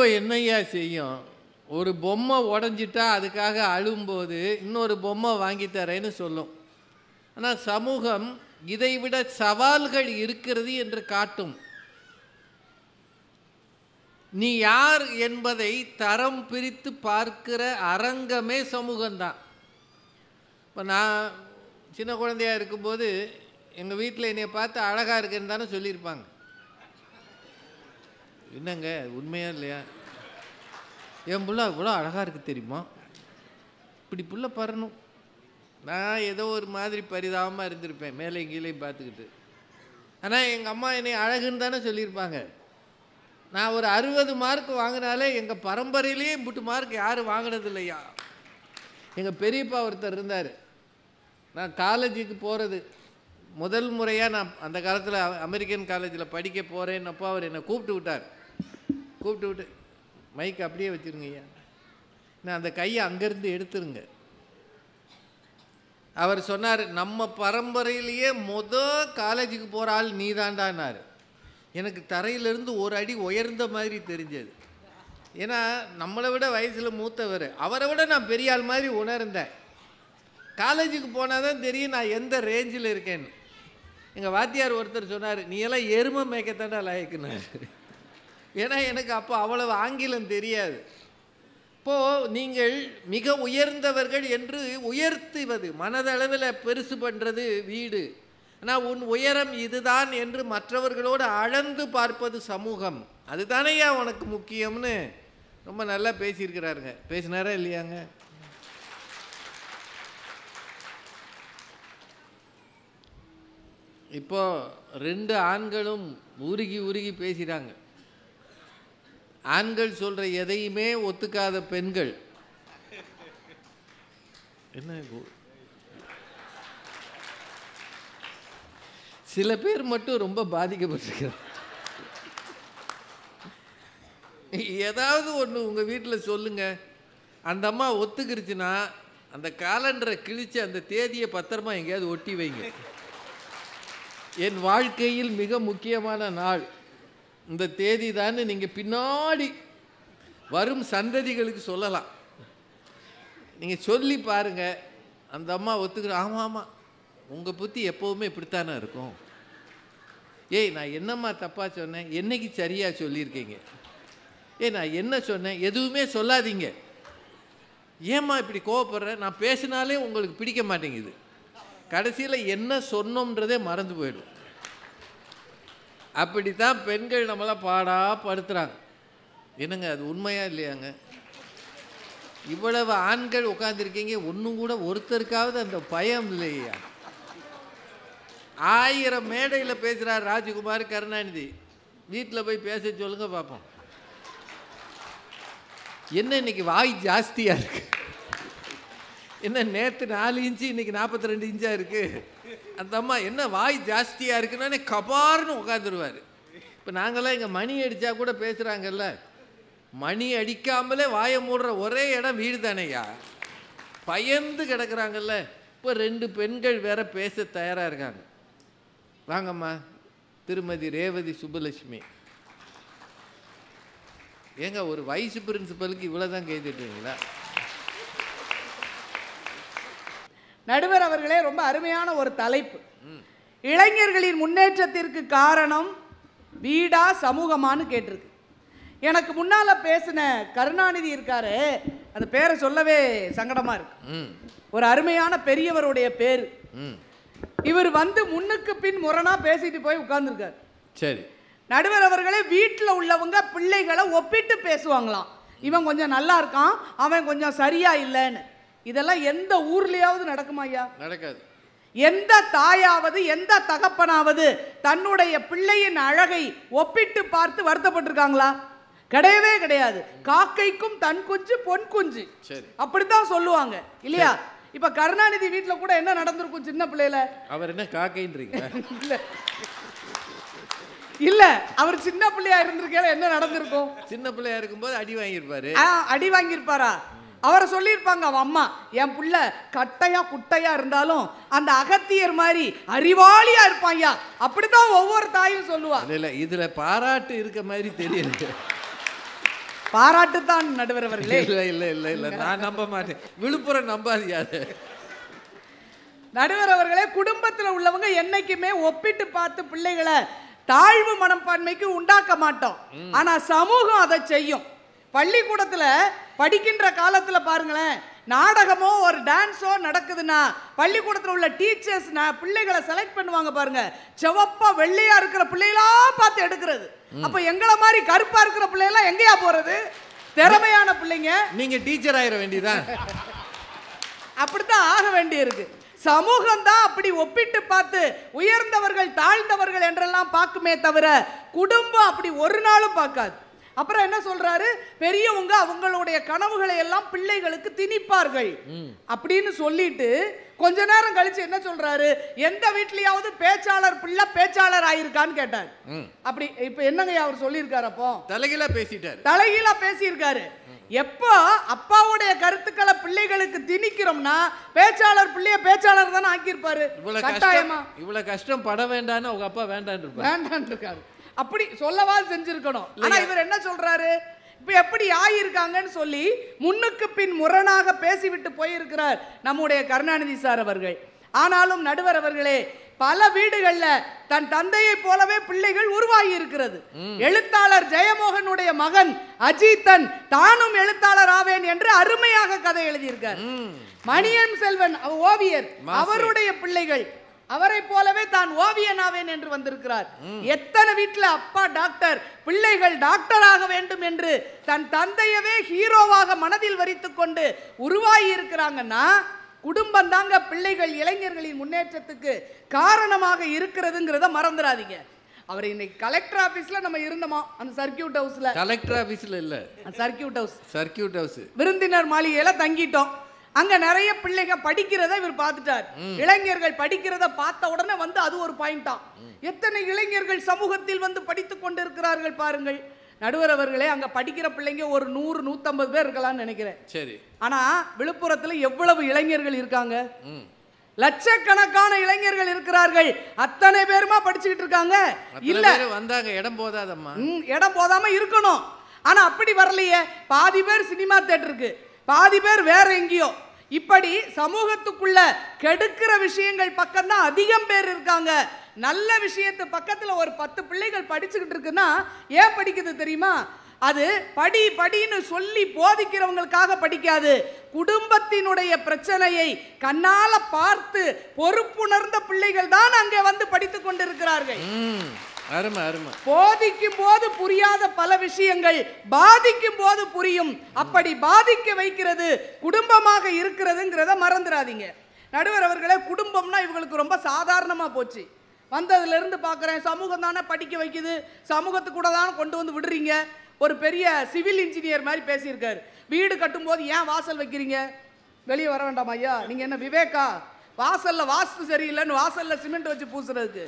குடும்பம் என்னையா செய்யும்? ஒரு பொம்மை உடஞ்சிட்டா அதுக்காக அழும்போது இன்னொரு பொம்மை வாங்கி தரேன்னு சொல்லும். ஆனால் சமூகம் இதைவிட சவால்கள் இருக்கிறது என்று காட்டும். நீ யார் என்பதை தரம் பிரித்து பார்க்கிற அரங்கமே சமூகம்தான். இப்போ நான் சின்ன குழந்தையாக இருக்கும்போது எங்கள் வீட்டில் என்னை பார்த்து அழகாக இருக்குன்னு தானே சொல்லியிருப்பாங்க. என்னங்க உண்மையா இல்லையா? என் புள்ள இவ்வளோ அழகாக இருக்குது தெரியுமா, இப்படி புள்ள பறணும். நான் ஏதோ ஒரு மாதிரி பரிதாபமாக இருந்திருப்பேன், மேலே கீழே பார்த்துக்கிட்டு. ஆனால் எங்கள் அம்மா என்னை அழகுன்னு தானே சொல்லியிருப்பாங்க. நான் ஒரு 60 மார்க் வாங்கினாலே எங்கள் பரம்பரையிலேயே இம்புட்டு மார்க் யாரும் வாங்கினது இல்லையா. எங்கள் பெரியப்பா ஒருத்தர் இருந்தார். நான் காலேஜுக்கு போகிறது முதல் முறையாக நான் அந்த காலத்தில் அமெரிக்கன் காலேஜில் படிக்க போகிறேன்னப்போ அவர் என்னை கூப்பிட்டு விட்டு மைக் அப்படியே வச்சுருங்க ஐயா, நான் அந்த கையை அங்கேருந்து எடுத்துருங்க. அவர் சொன்னார், நம்ம பரம்பரையிலேயே காலேஜுக்கு போகிற ஆள் நீ தாண்டானார். எனக்கு தரையிலிருந்து ஒரு அடி உயர்ந்த மாதிரி தெரிஞ்சது. ஏன்னா நம்மளை விட வயசில் மூத்தவர், அவரை விட நான் பெரிய ஆள் மாதிரி உணர்ந்தேன். காலேஜுக்கு போனால் தான் தெரியும் நான் எந்த ரேஞ்சில் இருக்கேன்னு. எங்கள் வாத்தியார் ஒருத்தர் சொன்னார், நீ எல்லாம் எருமை மேய்க்கத்தாண்டா லாயக்குனார். ஏன்னா எனக்கு அப்போ அவ்வளவு ஆங்கிலம் தெரியாது. இப்போது நீங்கள் மிக உயர்ந்தவர்கள் என்று உயர்த்துவது, மனதளவில் பெருசு பண்ணுறது வீடு. ஆனால் உன் உயரம் இதுதான் என்று மற்றவர்களோடு அளந்து பார்ப்பது சமூகம். அதுதானேயா உனக்கு முக்கியம்னு ரொம்ப நல்லா பேசியிருக்கிறாருங்க. பேசினாரா இல்லையாங்க? இப்போ 2 ஆண்களும் உருகி பேசுகிறாங்க. ஆண்கள் சொல்கிற எதையுமே ஒத்துக்காத பெண்கள். என்ன சில பேர் மட்டும் ரொம்ப பாதிக்கப்பட்டிருக்கிறார். ஏதாவது ஒன்று உங்கள் வீட்டில் சொல்லுங்கள், அந்த அம்மா ஒத்துக்கிருச்சுன்னா அந்த காலண்டரை கிழித்து அந்த தேதியை பத்திரமா எங்கேயாவது ஒட்டி வைங்க. என் வாழ்க்கையில் மிக முக்கியமான நாள் இந்த தேதி தான் நீங்கள் பின்னாடி வரும் சந்ததிகளுக்கு சொல்லலாம். நீங்கள் சொல்லி பாருங்கள், அந்த அம்மா ஒத்துக்கிற ஆமாம் உங்கள் புத்தி எப்போவுமே இப்படித்தானே இருக்கும். ஏய் நான் என்னம்மா தப்பாக சொன்னேன், என்னைக்கு சரியாக சொல்லியிருக்கீங்க. நான் என்ன சொன்னேன், எதுவுமே சொல்லாதீங்க. ஏம்மா இப்படி கோவப்படுற, நான் பேசினாலே உங்களுக்கு பிடிக்க மாட்டேங்குது. கடைசியில் என்ன சொன்னோம்ன்றதே மறந்து போயிடும். அப்படித்தான் பெண்கள் நம்மளாம் படுத்துகிறாங்க. என்னங்க அது உண்மையா இல்லையாங்க? இவ்வளவு ஆண்கள் உட்காந்துருக்கீங்க, ஒன்றும் கூட ஒருத்தருக்காவது அந்த பயம் இல்லையா? 1000 மேடையில் பேசுகிறார் ராஜகுமார் கருணாநிதி. வீட்டில் போய் பேச சொல்லுங்க பார்ப்போம். என்ன இன்னைக்கு வாய் ஜாஸ்தியாக இருக்கு, என்ன நேற்று 4 இன்ச்சு இன்னைக்கு 42 இன்ச்சாக இருக்குது. அந்த அம்மா என்ன வாய் ஜாஸ்தியாக இருக்குன்னு கபார்னு உட்காந்துருவார். இப்போ நாங்களாம் இங்கே மணி அடித்தா கூட பேசுகிறாங்கல்ல, மணி அடிக்காமலே வாயை மூடுற ஒரே இடம் வீடு தானேயா. பயந்து கிடக்குறாங்கல்ல. இப்போ 2 பெண்கள் வேற பேச தயாராக இருக்காங்க. வாங்கம்மா, திருமதி ரேவதி சுப்புலட்சுமி. ஏங்க ஒரு வைஸ் பிரின்சிபலுக்கு இவ்வளோதான் கைதிட்டுங்களா? நடுவர் அவர்களே, ரொம்ப அருமையான ஒரு தலைப்பு. இளைஞர்களின் முன்னேற்றத்திற்கு காரணம் வீடா சமூகமானு கேட்டிருக்கு. எனக்கு முன்னால பேசின கருணாநிதி இருக்காரு, அந்த பேரை சொல்லவே சங்கடமா இருக்கு. ஒரு அருமையான பெரியவருடைய பேரு. இவர் வந்து முன்னுக்கு பின் முரணா பேசிட்டு போய் உட்கார்ந்துருக்காரு. சரி. நடுவர் அவர்களே, வீட்டில் உள்ளவங்க பிள்ளைகளை ஒப்பிட்டு பேசுவாங்களாம். இவன் கொஞ்சம் நல்லா இருக்கான், அவன் கொஞ்சம் சரியா இல்லைன்னு. இதெல்லாம் எந்த ஊர்லயாவது நடக்குமா ஐயா? நடக்காது. எந்த தாயாவது எந்த தகப்பனாவது தன்னுடைய பிள்ளையின் அழகை ஒப்பிட்டு பார்த்து வருத்தப்பட்டிருக்காங்களா? கிடையவே கிடையாது. காக்கைக்கும் தன் குஞ்சு பொன் குஞ்சு, அப்படித்தான் சொல்லுவாங்க இல்லையா? இப்ப கருணாநிதி வீட்டுல கூட என்ன நடந்திருக்கும் சின்ன பிள்ளையில? அவர் என்ன காக்கைன்றீங்க? இல்ல, அவர் சின்ன பிள்ளையா இருந்திருக்கேன், என்ன நடந்திருக்கும்? சின்ன பிள்ளையா இருக்கும்போது அடி வாங்கியிருப்பாரு. அடி வாங்கியிருப்பாரா? அவரை சொல்லியிருப்பாங்க, அவன் அம்மா, என் புள்ள கட்டையா குட்டையா இருந்தாலும் அந்த அகத்தியர் மாதிரி அறிவாளியா இருப்பாங்க. அப்படித்தான் ஒவ்வொரு தாயும் சொல்லுவா. இல்ல இதுல பாராட்டு இருக்க மாதிரி தெரியல. பாராட்டுத்தான் நடுவர் அவர்களே. இல்லை இல்லை இல்லை இல்லை, நான் நம்ப மாட்டேன். விழுப்புரம் நம்பாதியாது. நடுவர் அவர்களே, குடும்பத்தில் உள்ளவங்க என்னைக்குமே ஒப்பிட்டு பார்த்து பிள்ளைகளை தாழ்வு மனப்பான்மைக்கு உண்டாக்க மாட்டோம். ஆனா சமூகம் அதை செய்யும். பள்ளிக்கூடத்துல படிக்கின்ற காலத்துல பாருங்களேன், நாடகமோ ஒரு டான்ஸோ நடக்குதுன்னா பள்ளிக்கூடத்தில் உள்ள டீச்சர்ஸ் பிள்ளைகளை செலக்ட் பண்ணுவாங்க பாருங்க. செவப்பா வெள்ளையா இருக்கிற பிள்ளைகளா பார்த்து எடுக்கிறது. அப்ப எங்களை மாதிரி கருப்பா இருக்கிற பிள்ளைகளா எங்கேயா போறது? திறமையான பிள்ளைங்க. நீங்க டீச்சர் ஆயிட வேண்டியதான். அப்படித்தான் ஆக வேண்டி இருக்கு. சமூகம் தான் அப்படி ஒப்பிட்டு பார்த்து உயர்ந்தவர்கள் தாழ்ந்தவர்கள் என்றெல்லாம் பார்க்குமே தவிர குடும்பம் அப்படி ஒரு நாளும் பார்க்காது. அப்புறம் என்ன சொல்றாரு, பெரியவங்க அவங்களுடைய கனவுகளை எல்லாம் பிள்ளைகளுக்கு திணிப்பார்கள் அப்படின்னு சொல்லிட்டு கொஞ்ச நேரம் கழிச்சு என்ன சொல்றாரு, எந்த வீட்லயாவது பேச்சாளர் பிள்ளை பேச்சாளர் ஆயிருக்கான்னு கேட்டார். அப்படி இப்ப என்னங்க அவர் சொல்லியிருக்காரு? அப்போ தலைகீழா பேசிட்டாரு. தலைகீழா பேசியிருக்காரு. எப்போ அப்பாவுடைய கருத்துக்களை பிள்ளைகளுக்கு திணிக்கிறோம்னா பேச்சாளர் பிள்ளைய பேச்சாளர் தானே ஆக்கியிருப்பாரு. இவ்வளவு கஷ்டம் பட வேண்டான்னு அவங்க அப்பா வேண்டான் இருக்காரு. அப்படி சொல்லவா செஞ்சிருக்கணும். ஆனா இவர் என்ன சொல்றாரு, இப்ப எப்படி ஆயிருக்காங்கன்னு சொல்லி முன்னுக்கு பின் முரணாக பேசிவிட்டு போயிருக்கிறார் நம்முடைய கருணாநிதி சார் அவர்கள். ஆனாலும் நடுவர் அவர்களே, பல வீடுகள்ல தன் தந்தையை போலவே பிள்ளைகள் உருவாகி இருக்கிறது. எழுத்தாளர் ஜெயமோகனுடைய மகன் அஜித்தன் தானும் எழுத்தாளர் ஆவேன் என்று அருமையாக கதை எழுதியிருக்கார். மணியன் செல்வன் ஓவியர், அவருடைய பிள்ளைகள் அவரை போலவே தான் ஓவியன் ஆவேன் என்று வந்திருக்கிறார். எத்தனை வீட்டுல அப்பா டாக்டர், பிள்ளைகள் டாக்டர் ஆக வேண்டும் என்று தன் தந்தையவே ஹீரோவாக மனதில் வரித்துக் கொண்டு உருவாகி இருக்கிறாங்கன்னா குடும்பம் தாங்க பிள்ளைகள் இளைஞர்களின் முன்னேற்றத்துக்கு காரணமாக இருக்கிறதுங்கிறத மறந்துடாதீங்க. அவர் இன்னைக்கு கலெக்டர் ஆபீஸ்ல நம்ம இருந்தோமா, அந்த சர்க்கியூட் ஹவுஸ்ல. கலெக்டர் ஆபீஸ்ல இல்ல, சர்க்கியூட் ஹவுஸ் விருந்தினர் மாளிகையில தங்கிட்டோம். அங்க நிறைய பிள்ளைங்க படிக்கிறத இவர் பார்த்துட்டார். இளைஞர்கள் படிக்கிறத பார்த்த உடனே வந்து அது ஒரு பாயிண்டா, எத்தனை இளைஞர்கள் சமூகத்தில் வந்து படித்துக் கொண்டிருக்கிறார்கள் பாருங்கள். நடுவர் அவர்களே, அங்க படிக்கிற பிள்ளைங்க ஒரு 100-150 பேர் இருக்கலாம்னு நினைக்கிறேன். சரி, ஆனா விழுப்புரத்துல எவ்வளவு இளைஞர்கள் இருக்காங்க? லட்சக்கணக்கான இளைஞர்கள் இருக்கிறார்கள். அத்தனை பேருமா படிச்சுக்கிட்டு இருக்காங்க? இல்ல, வந்தாங்க. இடம் போதாதம்மா, இடம் போதாம இருக்கணும். ஆனா அப்படி வரலையே. பாதி பேர் சினிமா தியேட்டருக்கு, பாதி பேர் வேற எங்கேயோ. இப்படி சமூகத்துக்குள்ள கெடுக்கிற விஷயங்கள் பக்கம் தான் அதிகம் பேர் இருக்காங்க. நல்ல விஷயத்து பக்கத்துல ஒரு 10 பிள்ளைகள் படிச்சுக்கிட்டு இருக்குன்னா ஏன் படிக்குது தெரியுமா? அது படின்னு சொல்லி போதிக்கிறவங்களுக்காக படிக்காது. குடும்பத்தினுடைய பிரச்சனையை கண்ணால பார்த்து பொறுப்புணர்ந்த பிள்ளைகள் தான் அங்கே வந்து படித்துக் கொண்டிருக்கிறார்கள். போதிக்கும் போது புரியாத பல விஷயங்கள் பாதிக்கும் போது புரியும். அப்படி பாதிக்க வைக்கிறது குடும்பமாக இருக்கிறதுங்கிறத மறந்துடாதீங்க. நடுவர் அவர்களே, குடும்பம்னா இவங்களுக்கு ரொம்ப சாதாரணமா போச்சு. வந்ததுல இருந்து பார்க்குறேன், சமூகம் தானே படிக்க வைக்குது, சமூகத்துக்கு கூட தானே கொண்டு வந்து விடுறீங்க. ஒரு பெரிய சிவில் இன்ஜினியர் மாதிரி பேசியிருக்காரு. வீடு கட்டும் போது ஏன் வாசல் வைக்கிறீங்க? வெளியே வர வேண்டாம் ஐயா, நீங்க என்ன விவேகா? வாசல்ல வாஸ்து சரியில்லைன்னு வாசல்ல சிமெண்ட் வச்சு பூசுறதுக்கு,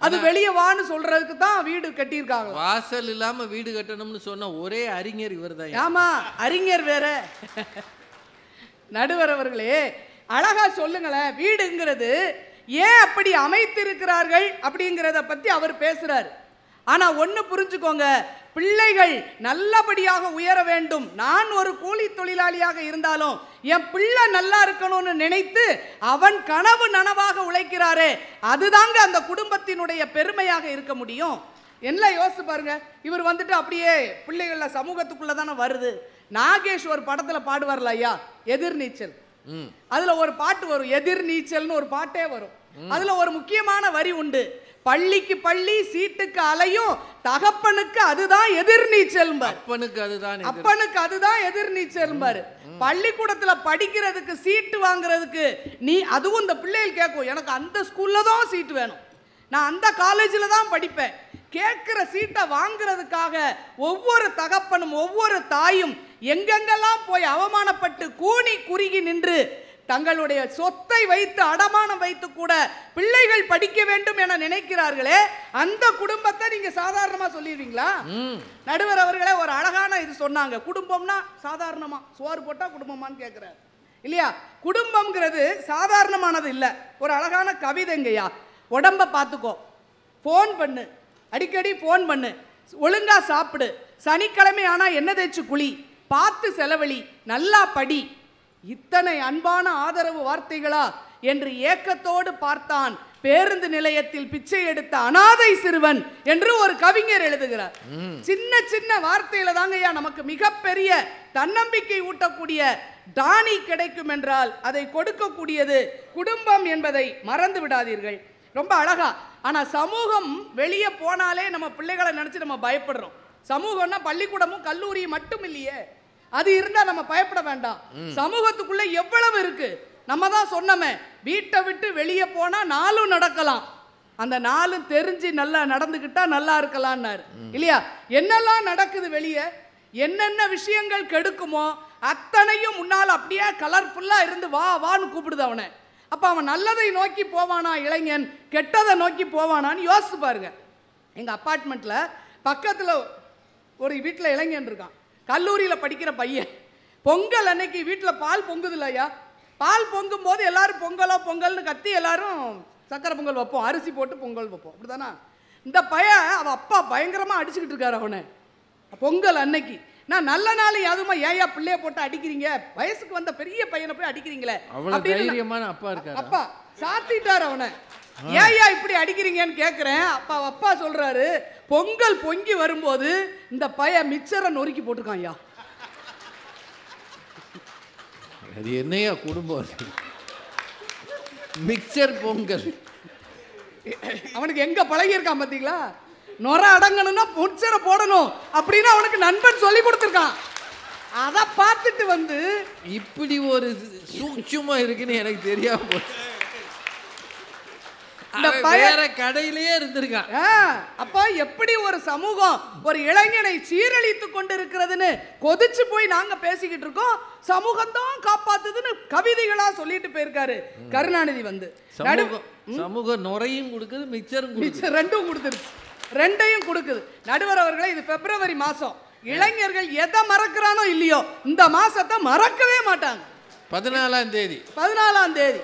அது வெளியே வான்னு சொல்றதுக்கு தான் வீடு கட்டியிருக்காங்க. வாசல் இல்லாம வீடு கட்டணும்னு சொன்ன ஒரே அறிஞர் இவர் தான். ஆமா, அறிஞர் வேற. நடுவர் அவர்களே, அழகா சொல்லுங்களேன், வீடுங்கிறது ஏன் அப்படி அமைத்திருக்கிறார்கள் அப்படிங்கிறத பத்தி அவர் பேசுறார். ஆனா ஒன்னு புரிஞ்சுக்கோங்க, பிள்ளைகள் நல்லபடியாக உயர வேண்டும். நான் ஒரு கூலி தொழிலாளியாக இருந்தாலும் என் பிள்ளை நல்லா இருக்கணும்னு நினைத்து அவன் கனவு நனவாக உழைக்கிறாரே, அதுதாங்க அந்த குடும்பத்தினுடைய பெருமையாக இருக்க முடியும். என்ன யோசிச்சு பாருங்க. இவர் வந்துட்டு அப்படியே பிள்ளைகள சமூகத்துக்குள்ள தானே வருது. நாகேஷ் ஒரு படத்துல பாடுவார்ல ஐயா, எதிர்நீச்சல். அதுல ஒரு பாட்டு வரும், எதிர்நீச்சல்னு ஒரு பாட்டே வரும். அதுல ஒரு முக்கியமான வரி உண்டு, பள்ளிக்கு பள்ளி சீட்டுக்கு அலையும் தகப்பனுக்கு அதுதான் எதிர்நீச்சல். அப்பனுக்கு அதுதான் எதிர்நீச்சல். பள்ளிக்கூடத்துல படிக்கிறதுக்கு சீட்டு வாங்குறதுக்கு நீ, அதுவும் இந்த பிள்ளைகள் கேட்கும், எனக்கு அந்த ஸ்கூல்ல தான் சீட்டு வேணும், நான் அந்த காலேஜில் தான் படிப்பேன். கேட்கிற சீட்டை வாங்குறதுக்காக ஒவ்வொரு தகப்பனும் ஒவ்வொரு தாயும் எங்கெங்கெல்லாம் போய் அவமானப்பட்டு கூனி குறுகி நின்று தங்களுடைய சொத்தை வைத்து அடமானம் வைத்து கூட பிள்ளைகள் படிக்க வேண்டும் என நினைக்கிறார்களே, அந்த குடும்பத்தை நீங்க சாதாரணமா சொல்லிடுவீங்களா? நடுவர் அவர்களே ஒரு அழகான இது சொன்னாங்க, குடும்பம்னா சாதாரணமா சோறு போட்டா குடும்பமான்னு கேட்கிறார் இல்லையா? குடும்பம்ங்கிறது சாதாரணமானது இல்லை. ஒரு அழகான கவிதைங்கய்யா, உடம்ப பார்த்துக்கோ, ஃபோன் பண்ணு, அடிக்கடி ஃபோன் பண்ணு, ஒழுங்கா சாப்பிடு, சனிக்கிழமை ஆனா என்ன தேய்ச்சி குளி, பார்த்து செலவழி, நல்லா படி. இத்தனை அன்பான ஆதரவு வார்த்தைகளா என்று ஏக்கத்தோடு பார்த்தான் பேருந்து நிலையத்தில் பிச்சை எடுத்த அனாதை சிறுவன் என்று ஒரு கவிஞர் எழுதுகிறார். சின்ன சின்ன வார்த்தையில தாங்க ஐயா நமக்கு மிகப்பெரிய தன்னம்பிக்கை ஊட்டக்கூடிய டானி கிடைக்கும் என்றால் அதை கொடுக்கக்கூடியது குடும்பம் என்பதை மறந்து விடாதீர்கள். ரொம்ப அழகா. ஆனா சமூகம் வெளியே போனாலே நம்ம பிள்ளைகளை நினைச்சு நம்ம பயப்படுறோம். சமூகம்னா பள்ளிக்கூடமும் கல்லூரியும் மட்டும் இல்லையே, அது இருந்தா நம்ம பயப்பட வேண்டாம். சமூகத்துக்குள்ள எவ்வளவு இருக்கு. நம்ம தான் சொன்னோமே, வீட்டை விட்டு வெளியே போனா நாளும் நடக்கலாம், அந்த நாளும் தெரிஞ்சு நல்லா நடந்துக்கிட்டா நல்லா இருக்கலாம்னாரு இல்லையா? என்னெல்லாம் நடக்குது வெளியே, என்னென்ன விஷயங்கள் கெடுக்குமோ அத்தனையும் முன்னால் அப்படியே கலர்ஃபுல்லா இருந்து வா வான்னு கூப்பிடுது அவனை. அப்ப அவன் நல்லதை நோக்கி போவானா இளைஞன், கெட்டதை நோக்கி போவானான்னு யோசிச்சு பாருங்க. எங்க அப்பார்ட்மெண்ட்ல பக்கத்துல ஒரு வீட்டில் இளைஞன் இருக்கான், கல்லூரியில் படிக்கிற பையன். பொங்கல் அன்னைக்கு வீட்டில் பால் பொங்குது இல்லையா, பால் பொங்கும் போது எல்லாரும் பொங்கலோ பொங்கல்னு கத்தி எல்லாரும் சக்கரை பொங்கல் வைப்போம், அரிசி போட்டு பொங்கல் வைப்போம், அப்படிதானா? இந்த பையன் அவன் அப்பா பயங்கரமாக அடிச்சுக்கிட்டு இருக்காரு அவனை பொங்கல் அன்னைக்கு. நான் நல்ல நாள் அதுமா ஏயா பிள்ளைய போட்டு அடிக்கிறீங்க, வயசுக்கு வந்த பெரிய பையனை போய் அடிக்கிறீங்களே அப்பா சாத்திட்டார் அவனை. ஏயா இப்படி அடிக்கிறீங்கன்னு கேட்குறேன். அப்பா சொல்றாரு, பொங்கல் பொங்கி வரும்போது இந்த பையன் மிக்சரை நொறுக்கி போட்டுருக்கான் ஐயா. அது என்னையா குடும்பம், மிக்சர் பொங்கல். அவனுக்கு எங்க பழகி இருக்கான் பாத்தீங்களா, நொர அடங்கணும்னா மிக்சரை போடணும் அப்படின்னு அவனுக்கு நண்பன் சொல்லி கொடுத்துருக்கான். அதை பார்த்துட்டு வந்து இப்படி ஒரு சூட்சுமா இருக்குன்னு எனக்கு தெரியாம போச்சு. வேற கடையிலேயே இருந்திருக்கான். அப்ப எப்படி ஒரு சமூகம் ஒரு இளைஞனை சீரழித்து கொண்டு இருக்கிறதுன்னு கொதிச்சு போய் நாங்க பேசிக்கிட்டு இருக்கோம். சமூகம் தான் காப்பாத்துதுன்னு கவிதைகளா சொல்லிட்டு போயிருக்காரு கருணாநிதி. வந்து சமூகம் நுரையும் கொடுக்குது, மிக்சர் ரெண்டும் கொடுத்துருச்சு, ரெண்டையும் கொடுக்குது. நடுவர் அவர்களே, இது பிப்ரவரி மாசம். இளைஞர்கள் எதை மறக்கிறானோ இல்லையோ இந்த மாசத்தை மறக்கவே மாட்டாங்க. 14ஆம் தேதி,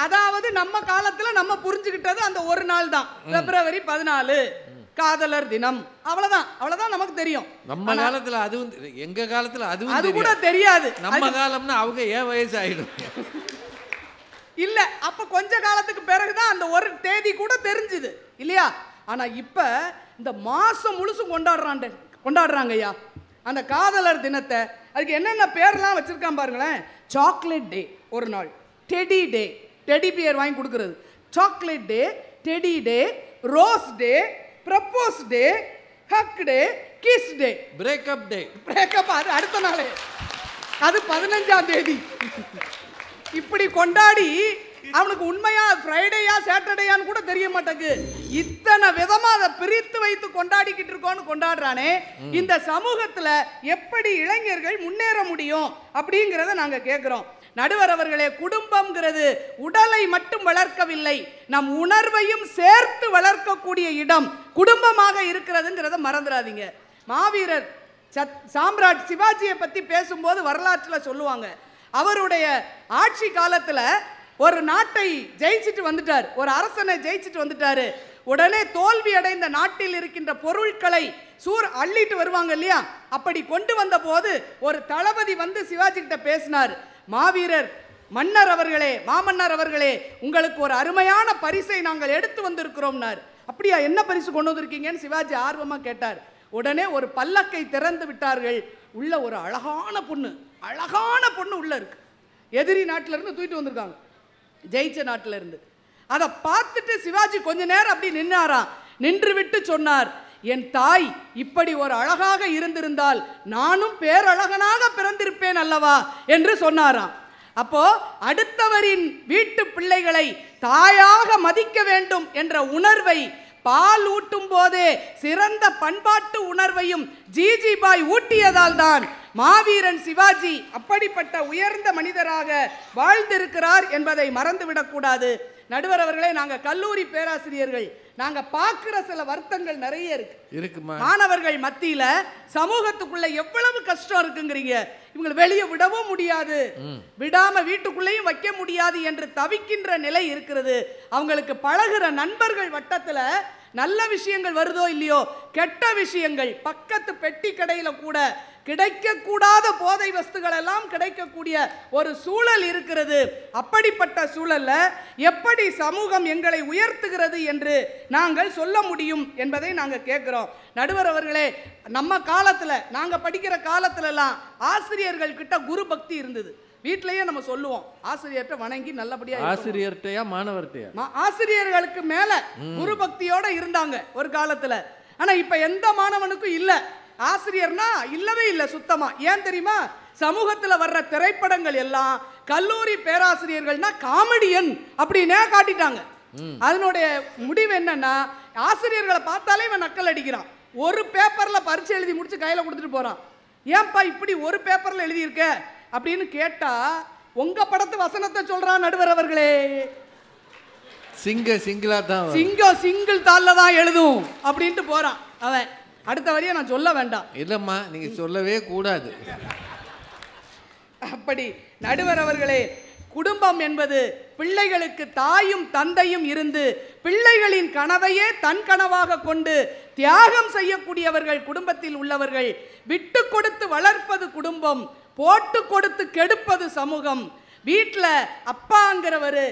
அதாவது நம்ம காலத்துல நம்ம புரிஞ்சுக்கிட்டது அந்த ஒரு நாள் தான், பிப்ரவரி 14 காதலர் தினம். அவ்வளவுதான் நமக்கு தெரியும். நம்ம காலத்துல அதுவும், எங்க காலத்துல அது கூட தெரியாது. நம்ம காலம்னா அவங்க ஏன் வயசு ஆயிடும் இல்ல, அப்ப கொஞ்ச காலத்துக்கு பிறகுதான் அந்த ஒரு தேதி கூட தெரிஞ்சுது இல்லையா? ஆனா இப்ப இந்த மாசம் முழுசும் கொண்டாடுறாங்க ஐயா அந்த காதலர் தினத்தை. அதுக்கு என்னென்ன பேர்லாம் வச்சிருக்கான் பாருங்களேன். சாக்லேட் டே ஒரு நாள், டெடி டே, டெடி பியர் வாங்கி கொடுக்கறது, chocolate day, teddy day, rose day, propose day, hug day, kiss day, breakup day. அது அடுத்த நாளே, அது 15ஆம் தேதி. இப்படி கொண்டாடி அவனுக்கு உண்மையா ஃப்ரைடேயா சாட்டர்டேயான்னு கூட தெரிய மாட்டேங்குது. இத்தனை விதமா அதை பிரித்து வைத்து கொண்டாடிக்கிட்டு இருக்கோன்னு கொண்டாடுறானே. இந்த சமூகத்துல எப்படி இளைஞர்கள் முன்னேற முடியும் அப்படிங்கிறத நாங்க கேட்கிறோம். நடுவர் அவர்களே, குடும்பம்ங்கிறது உடலை மட்டும் வளர்க்கவில்லை, நம் உணர்வையும் சேர்த்து வளர்க்கக்கூடிய இடம் குடும்பமாக இருக்கிறதுங்கிறத மறந்துடாதீங்க. மாவீரர் சாம்ராட் சிவாஜியை பத்தி பேசும்போது வரலாற்றில் சொல்லுவாங்க, அவருடைய ஆட்சி காலத்துல ஒரு நாட்டை ஜெயிச்சுட்டு வந்துட்டார், ஒரு அரசனை ஜெயிச்சுட்டு வந்துட்டாரு. உடனே தோல்வி அடைந்த நாட்டில் இருக்கின்ற பொருட்களை அள்ளிட்டு வருவாங்க இல்லையா, அப்படி கொண்டு வந்த போது ஒரு தளபதி வந்து சிவாஜி கிட்ட பேசினார். மாவீரர் மன்னர் அவர்களே, மாமன்னர் அவர்களே, உங்களுக்கு ஒரு அருமையான பரிசை நாங்கள் எடுத்து வந்திருக்கிறோம்னார். அப்படியா, என்ன பரிசு கொண்டு வந்திருக்கீங்கன்னு சிவாஜி ஆர்வமா கேட்டார். உடனே ஒரு பல்லக்கை திறந்து விட்டார்கள். உள்ள ஒரு அழகான பொண்ணு உள்ள இருக்கு. எதிரி நாட்டில இருந்து தூக்கிட்டு வந்திருக்காங்க, ஜெயிச்ச நாட்டில இருந்து. அதை பார்த்துட்டு சிவாஜி கொஞ்ச நேரம் அப்படி நின்னாராம். நின்று விட்டு சொன்னார், என் தாய் இப்படி ஒரு அழகாக இருந்திருந்தால் நானும் பேரழகனாக பிறந்திருப்பேன் அல்லவா என்று சொன்னாராம். அப்போ அடுத்தவரின் வீட்டு பிள்ளைகளை தாயாக மதிக்க வேண்டும் என்ற உணர்வை பால் ஊட்டும் போதே சிறந்த பண்பாட்டு உணர்வையும் ஜிஜிபாய் ஊட்டியதால் தான் மாவீரன் சிவாஜி அப்படிப்பட்ட உயர்ந்த மனிதராக வாழ்ந்திருக்கிறார் என்பதை மறந்துவிடக்கூடாது. நடுவர் அவர்களே, நாங்கள் கல்லூரி பேராசிரியர்கள், நாங்க பார்க்கிற சில வருத்தங்கள் நிறைய இருக்குமா. மாணவர்கள் மத்தியில சமூகத்துக்குள்ள எவ்வளவு கஷ்டம் இருக்குங்கிறீங்க. இவங்களை வெளியே விடவும் முடியாது, விடாம வீட்டுக்குள்ளேயும் வைக்க முடியாது என்று தவிக்கின்ற நிலை இருக்கிறது. அவங்களுக்கு பழகுற நண்பர்கள் வட்டத்துல நல்ல விஷயங்கள் வருதோ இல்லையோ, கெட்ட விஷயங்கள் பக்கத்து பெட்டி கடையில கூட கிடைக்கக்கூடாத போதை வஸ்துகள் எல்லாம் கிடைக்கக்கூடிய ஒரு சூழல் இருக்கிறது. அப்படிப்பட்ட சூழல்ல எப்படி சமூகம் எங்களை உயர்த்துகிறது என்று நாங்கள் சொல்ல முடியும் என்பதை நாங்கள் கேட்கிறோம். நடுவர் அவர்களே, நம்ம காலத்துல நாங்க படிக்கிற காலத்துல எல்லாம் ஆசிரியர்கள் கிட்ட குரு பக்தி இருந்தது. வீட்டிலேயே நம்ம சொல்லுவோம், ஆசிரியர்கிட்ட வணங்கி நல்லபடியா. ஆசிரியர்கிட்டயா மாணவர்கிட்டயா? ஆசிரியர்களுக்கு மேல குரு பக்தியோட இருந்தாங்க ஒரு காலத்துல. ஆனா இப்ப எந்த மாணவனுக்கும் இல்ல. ஆசிரியர்னா இல்லவே இல்லை சுத்தமா. ஏன் தெரியுமா? சமூகத்தில் வர்ற திரைப்படங்கள் எல்லாம் கல்லூரி பேராசிரியர்கள்னா காமெடியன் அப்படின்னே காட்டிட்டாங்க. அதனுடைய முடிவு என்னன்னா, ஆசிரியர்களை பார்த்தாலே இவன் நக்கல் அடிக்கிறான். ஒரு பேப்பர்ல பரீட்சை எழுதி முடிச்சு கையில கொடுத்துட்டு போறான். ஏன்பா இப்படி ஒரு பேப்பர்ல எழுதியிருக்க அப்படின்னு கேட்டா, உங்க படத்து வசனத்தை சொல்றான் நடுவர் அவர்களே. சிங்கிளா தான், சிங்கிள் தாள்ல தான் எழுதும் அப்படின்ட்டு போறான் அவன். அடுத்த வரியை நான் சொல்ல வேண்டாம். இல்லம்மா, நீங்க சொல்லவே கூடாது. அப்படி நடுவர் அவர்களே, குடும்பம் என்பது பிள்ளைகளுக்கு தாயும் தந்தையும் இருந்து பிள்ளைகளின் கனவையே தன் கனவாக கொண்டு தியாகம் செய்யக்கூடியவர்கள் குடும்பத்தில் உள்ளவர்கள். விட்டு கொடுத்து வளர்ப்பது குடும்பம், போட்டு கொடுத்து கெடுப்பது சமூகம். வீட்டில் அப்பாங்கிறவர்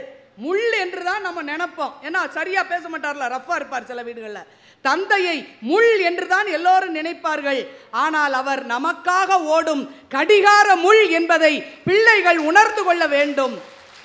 முள் என்று தான் நம்ம நினைப்போம். ஏன்னா சரியா பேச மாட்டார்ல, ரஃபா இருப்பார் சில வீடுகளில். தந்தையை முள் என்றுதான் எல்லோரும் நினைப்பார்கள். ஆனால் அவர் நமக்காக ஓடும் கடிகார முள் என்பதை பிள்ளைகள் உணர்ந்து கொள்ள வேண்டும்.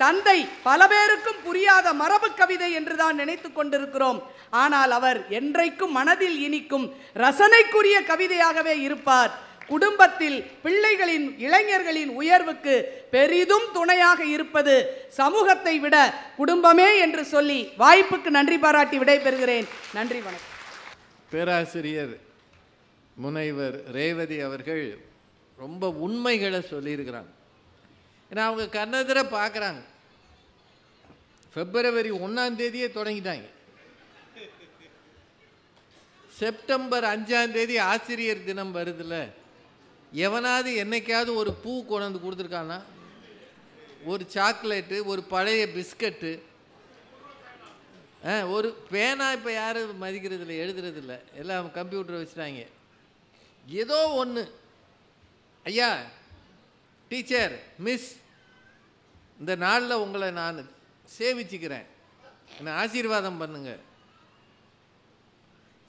தந்தை பல பேருக்கும் புரியாத மரபு கவிதை என்றுதான் நினைத்து கொண்டிருக்கிறோம். ஆனால் அவர் என்றைக்கும் மனதில் இனிக்கும் ரசனைக்குரிய கவிதையாகவே இருப்பார். குடும்பத்தில் பிள்ளைகளின் இளைஞர்களின் உயர்வுக்கு பெரிதும் துணையாக இருப்பது சமூகத்தை விட குடும்பமே என்று சொல்லி வாய்ப்புக்கு நன்றி பாராட்டி விடைபெறுகிறேன். நன்றி, வணக்கம். பேராசிரியர் முனைவர் ரேவதி அவர்கள் ரொம்ப உண்மைகளை சொல்லியிருக்கிறாங்க. ஏன்னா அவங்க கண்ணெதிர பார்க்குறாங்க. February 1 தொடங்கிட்டாங்க. செப்டம்பர் 5 ஆசிரியர் தினம் வருதுல்ல, எவனாவது என்னைக்காவது ஒரு பூ கொண்டு கொடுத்துருக்கானா? ஒரு சாக்லேட்டு, ஒரு பழைய பிஸ்கட்டு, ஒரு பேனா இப்போ யாரும் மதிக்கிறது இல்லை, எழுதுறது இல்லை, எல்லாம் கம்ப்யூட்டர் வச்சுட்டாங்க. ஏதோ ஒன்று, ஐயா டீச்சர் மிஸ், இந்த நாளில் உங்களை நான் சேவிச்சுக்கிறேன், என்னை ஆசீர்வாதம் பண்ணுங்க.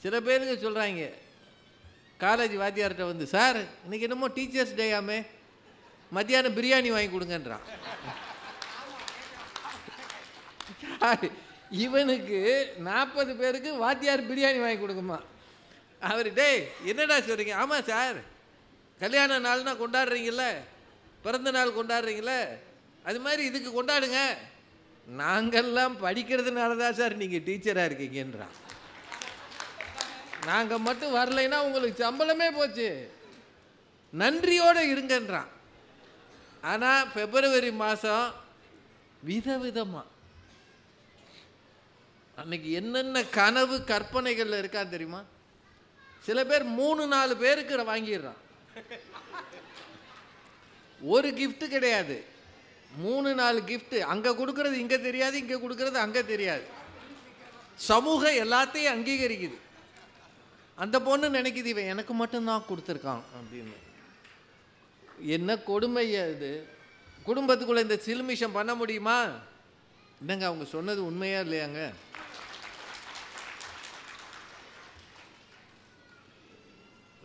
சில பேருக்கு சொல்கிறாங்க, காலேஜ் வாத்தியார்கிட்ட வந்து, சார் இன்னைக்கு என்னமோ டீச்சர்ஸ் டேயாமே, மத்தியானம் பிரியாணி வாங்கி கொடுங்கன்றான். இவனுக்கு 40 பேருக்கு வாத்தியார் பிரியாணி வாங்கி கொடுக்குமா? அவர் டேய் என்னடா சொல்கிறீங்க? ஆமாம் சார், கல்யாண நாள்னா கொண்டாடுறீங்கள, பிறந்த நாள் கொண்டாடுறீங்கள, அது மாதிரி இதுக்கு கொண்டாடுங்க. நாங்கள்லாம் படிக்கிறதுனால தான் சார் நீங்கள் டீச்சராக இருக்கீங்கன்றான். நாங்கள் மட்டும் வரலைன்னா உங்களுக்கு சம்பளமே போச்சு, நன்றியோடு இருங்கன்றான். ஆனால் February மாதம் விதவிதமாக அன்னைக்கு என்னென்ன கனவு கற்பனைகளில் இருக்கான்னு தெரியுமா? சில பேர் 3-4 பேருக்கு வாங்கிடுறான். ஒரு கிஃப்ட் கிடையாது, 3-4 கிஃப்ட். அங்கே கொடுக்கறது இங்கே தெரியாது, இங்கே கொடுக்கறது அங்கே தெரியாது. சமூகம் எல்லாத்தையும் அங்கீகரிக்குது. அந்த பொண்ணு நினைக்குது இவன் எனக்கு மட்டும்தான் கொடுத்துருக்கான் அப்படின்னு. என்ன கொடுமையா இது? குடும்பத்துக்குள்ளே இந்த சிலுமிஷம் பண்ண முடியுமா? என்னங்க அவங்க சொன்னது உண்மையா இல்லையாங்க?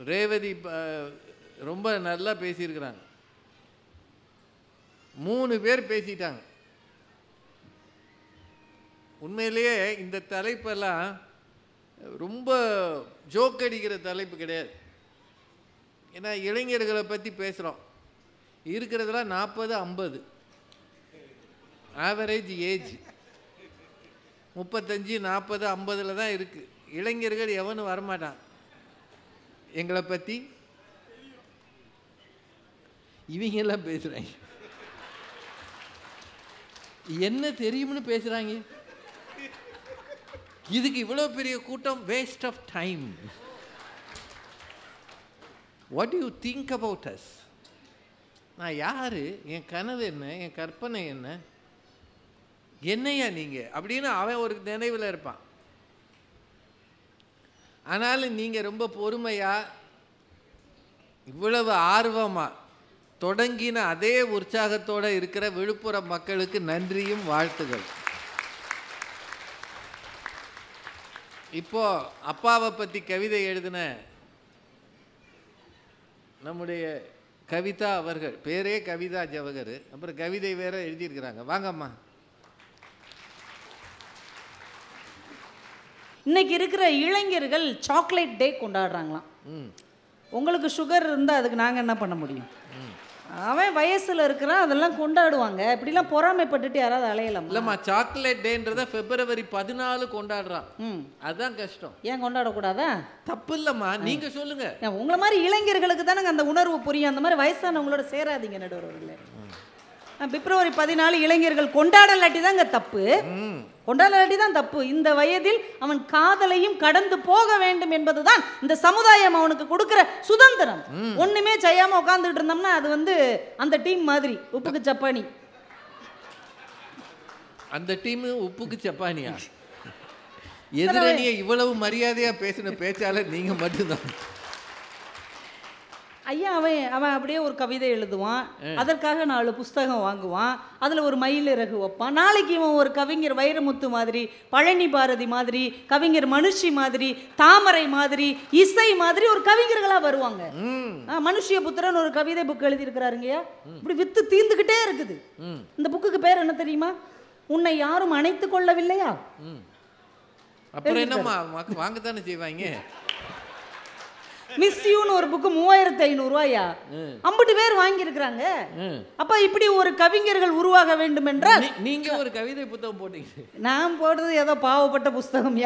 ரேவதி ரொம்ப நல்லா பேசியிருக்கிறாங்க. 3 பேர் பேசிட்டாங்க. உண்மையிலேயே இந்த தலைப்பெல்லாம் ரொம்ப ஜோக் அடிக்கிற தலைப்பு கிடையாது. ஏன்னா இளைஞர்களை பற்றி பேசுகிறோம். இருக்கிறதுலாம் 40-50 ஆவரேஜ் ஏஜ் 35-40-50 தான் இருக்குது. இளைஞர்கள் எவனும் வரமாட்டான். எங்களை பற்றி இவங்கெல்லாம் பேசுகிறாங்க, என்ன தெரியும்னு பேசுகிறாங்க. இதுக்கு இவ்வளோ பெரிய கூட்டம், waste of time. What you think about us? நான் யார், என் கனவு என்ன, என் கற்பனை என்ன, என்னையா நீங்கள் அப்படின்னு அவன் ஒரு நினைவில் இருப்பான். ஆனாலும் நீங்கள் ரொம்ப பொறுமையாக இவ்வளவு ஆர்வமாக தொடங்கின அதே உற்சாகத்தோடு இருக்கிற விழுப்புரம் மக்களுக்கு நன்றியும் வாழ்த்துகள். இப்போ அப்பாவை பற்றி கவிதை எழுதின நம்முடைய கவிதா அவர்கள், பேரே கவிதா ஜவஹர், அப்புறம் கவிதை வேற எழுதியிருக்கிறாங்க. வாங்கம்மா. இன்னைக்கு இருக்கிற இளைஞர்கள் சாக்லேட் டே கொண்டாடுறாங்களாம். உங்களுக்கு சுகர் இருந்தால் அதுக்கு நாங்கள் என்ன பண்ண முடியும்? அவன் வயசில் இருக்கிறான், அதெல்லாம் கொண்டாடுவாங்க. இப்படிலாம் பொறாமைப்பட்டுட்டு யாராவது அலையலாம்? இல்லைம்மா, சாக்லேட் டேன்றத February 14 கொண்டாடுறான். அதுதான் கஷ்டம். ஏன் கொண்டாடக்கூடாதா? தப்பு இல்லைம்மா, நீங்க சொல்லுங்க. உங்களை மாதிரி இளைஞர்களுக்கு தானே அந்த உணர்வு புரியும். அந்த மாதிரி வயசானவங்களோட சேராதீங்க நடுவர் அவர்களே. February 14 இளைஞர்கள் கொண்டாடலாட்டி தாங்க தப்பு. கொண்டாடலாட்டி தான் தப்பு. இந்த வயதில் அவன் காதலையும் கடந்து போக வேண்டும் என்பதுதான் இந்த சமுதாயம் அவனுக்கு கொடுக்கிற சுதந்திரம். ஒண்ணுமே செய்யாம உட்கார்ந்துட்டு இருந்தோம்னா அது அந்த டீம் மாதிரி உப்புக்கு சப்பானி. அந்த டீம் உப்புக்கு சப்பானியா? எதிரணியை இவ்வளவு மரியாதையா பேசின பேச்சாளர் நீங்க மட்டும்தான். ஐயா, அவன் அப்படியே ஒரு கவிதை எழுதுவான், அதற்காக 4 புஸ்தகம் வாங்குவான், அதில் ஒரு மயில் இறகு வைப்பான். நாளைக்கு இவன் ஒரு கவிஞர் வைரமுத்து மாதிரி, பழனி பாரதி மாதிரி, கவிஞர் மனுஷி மாதிரி, தாமரை மாதிரி, இசை மாதிரி ஒரு கவிஞர்களாக வருவாங்க. மனுஷிய புத்திரன் ஒரு கவிதை புக் எழுதியிருக்கிறாருங்கய்யா. இப்படி வித்து தீந்துக்கிட்டே இருக்குது. இந்த புக்குக்கு பேர் என்ன தெரியுமா? உன்னை யாரும் அணைத்து கொள்ளவில்லையா? அப்புறம் என்னம்மா வாங்கத்தானே செய்வாங்க. மிஸ் யூன்னு ஒரு புக்கு 3500 ரூபாயா? 50 பேர் வாங்கி இருக்கிறாங்க. அப்ப இப்படி ஒரு கவிஞர்கள் உருவாக வேண்டும் என்றால் நீங்க ஒரு கவிதை புத்தகம் போட்டீங்க. நான் போடுறது ஏதோ பாவப்பட்ட புஸ்தகம்.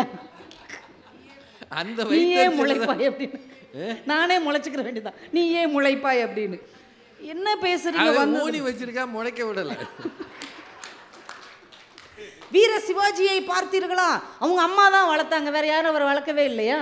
அந்த நீயே முளைப்பாய் அப்படின்னு நானே முளைச்சுக்கிற வேண்டியதான். நீயே முளைப்பாய் அப்படின்னு என்ன பேசுறீங்க? ஊனி வச்சிருக்கா, முளைக்க விடல. வீர சிவாஜியை பார்த்தீர்களா? அவங்க அம்மா தான் வளர்த்தாங்க, வேற யாரும் அவர் வளர்க்கவே இல்லையா?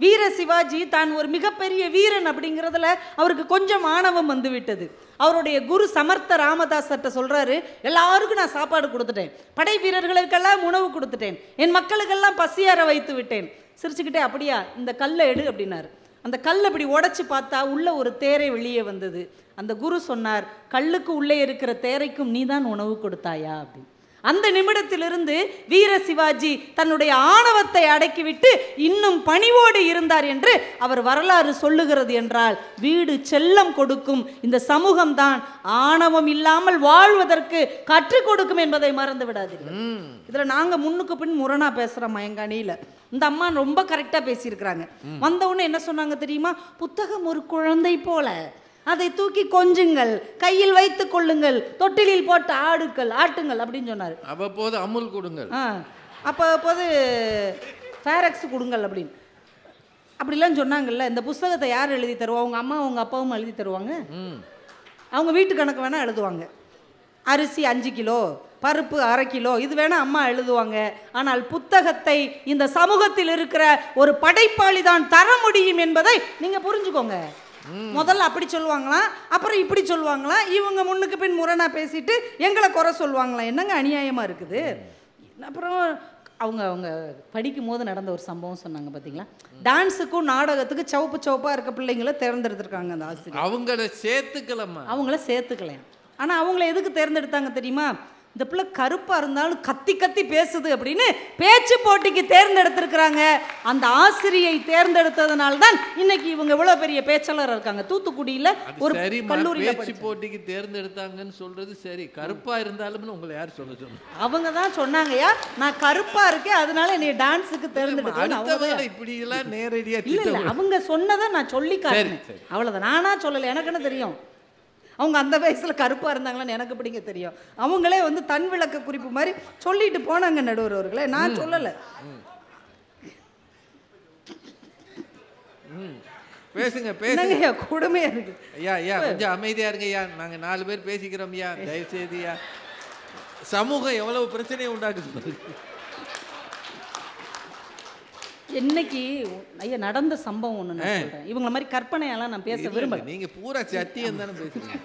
வீர சிவாஜி தான் ஒரு மிகப்பெரிய வீரன் அப்படிங்கிறதுல அவருக்கு கொஞ்சம் ஆணவம் வந்து விட்டது. அவருடைய குரு சமர்த்த ராமதாஸ்கிட்ட சொல்றாரு, எல்லாருக்கும் நான் சாப்பாடு கொடுத்துட்டேன், படை வீரர்களுக்கெல்லாம் உணவு கொடுத்துட்டேன், என் மக்களுக்கெல்லாம் பசியார வைத்து விட்டேன். சிரிச்சுக்கிட்டே, அப்படியா, இந்த கல்லை எடு அப்படின்னாரு. அந்த கல் அப்படி உடைச்சு பார்த்தா உள்ள ஒரு தேரை வெளியே வந்தது. அந்த குரு சொன்னார், கல்லுக்கு உள்ளே இருக்கிற தேரைக்கும் நீதான் உணவு கொடுத்தாயா அப்படின்னு. அந்த நிமிடத்திலிருந்து வீர சிவாஜி தன்னுடைய ஆணவத்தை அடக்கிவிட்டு இன்னும் பணிவோடு இருந்தார் என்று அவர் வரலாறு சொல்லுகிறது. என்றால் வீடு செல்லம் கொடுக்கும் இந்த சமூகம்தான் ஆணவம் இல்லாமல் வாழ்வதற்கு கற்றுக் கொடுக்கும் என்பதை மறந்து விடாதீர்கள். இதுல நாங்க முன்னுக்கு பின் முரணா பேசுறோம் மயங்கானியில. இந்த அம்மா ரொம்ப கரெக்டா பேசியிருக்கிறாங்க. வந்தவுடனே என்ன சொன்னாங்க தெரியுமா? புத்தகம் ஒரு குழந்தை போல, அதை தூக்கி கொஞ்சுங்கள், கையில் வைத்துக் கொள்ளுங்கள், தொட்டிலில் போட்டு ஆட்டுங்கள் அப்படின்னு சொன்னார். அவ்வப்போது அமுல் கொடுங்கள், அப்போது ஃபேரக்ஸ் கொடுங்கள் அப்படின்னு அப்படிலாம் சொன்னாங்கல்ல. இந்த புஸ்தகத்தை யார் எழுதி தருவா? அவங்க அம்மா அவங்க அப்பாவும் எழுதி தருவாங்க. அவங்க வீட்டு கணக்கு வேணால் எழுதுவாங்க. அரிசி 5 கிலோ, பருப்பு 1/2 கிலோ, இது வேணா அம்மா எழுதுவாங்க. ஆனால் புத்தகத்தை இந்த சமூகத்தில் இருக்கிற ஒரு படைப்பாளி தான் தர முடியும் என்பதை நீங்க புரிஞ்சுக்கோங்க. முதல்ல அப்படி சொல்லுவாங்களாம், அப்புறம் இப்படி சொல்லுவாங்களாம். இவங்க முன்னுக்கு பின் முரணா பேசிட்டு எங்களை குறை சொல்லுவாங்களாம். என்னங்க அநியாயமா இருக்குது. அப்புறம் அவங்க படிக்கும் போது நடந்த ஒரு சம்பவம் சொன்னாங்க பார்த்தீங்களா? டான்ஸுக்கும் நாடகத்துக்கு சவுப்பாக இருக்க பிள்ளைங்களை தேர்ந்தெடுத்திருக்காங்க அந்த ஆசிரியர். அவங்கள சேர்த்துக்கலாம். ஆனால் அவங்கள எதுக்கு தேர்ந்தெடுத்தாங்க தெரியுமா? இந்த பிள்ளை கருப்பாக இருந்தாலும் கத்தி கத்தி பேசுது அப்படின்னு பேச்சு போட்டிக்கு தேர்ந்தெடுத்திருக்கிறாங்க. அந்த ஆசிரியை தேர்ந்தெடுத்ததுனால தான் இன்னைக்கு இவங்க இவ்வளோ பெரிய பேச்சாளர் இருக்காங்க. தூத்துக்குடியில் ஒரு கல்லூரியில் பேச்சு போட்டிக்கு தேர்ந்தெடுத்தாங்கன்னு சொல்றது சரி, கருப்பா இருந்தாலும் உங்களை யார் சொல்ல சொன்னாங்க? அவங்க தான் சொன்னாங்கயா, நான் கருப்பா இருக்கேன் அதனால என்னை டான்ஸுக்கு தேர்ந்தெடுத்தேன். இப்படி எல்லாம் நேரடியா இல்லை, அவங்க சொன்னதை நான் சொல்லி காட்டினேன், அவ்வளோதான். நானா சொல்லலை, எனக்கு என்ன தெரியும்? அவங்க அந்த வயசில் கருப்பாக இருந்தாங்களான்னு எனக்கு எப்படிங்க தெரியும்? அவங்களே தன் விளக்க குறிப்பு மாதிரி சொல்லிட்டு போனாங்க நடுவர் அவர்களே, நான் சொல்லலை. பேசுங்க கொடுமையா இருக்கு. ஐயா கொஞ்சம் அமைதியா இருங்க ஐயா, நாங்க 4 பேர் பேசிக்கிறோம் ஐயா, தயவு செய்து ஐயா. சமூகம் எவ்வளவு பிரச்சனையை உண்டாக்குது. இன்னைக்கு ஐயா நடந்த சம்பவம் ஒன்று நான் சொல்கிறேன். இவங்கள மாதிரி கற்பனையெல்லாம் நான் பேச விரும்பல. நீங்கள் பூரா சத்தியம் தானே பேசுறீங்க.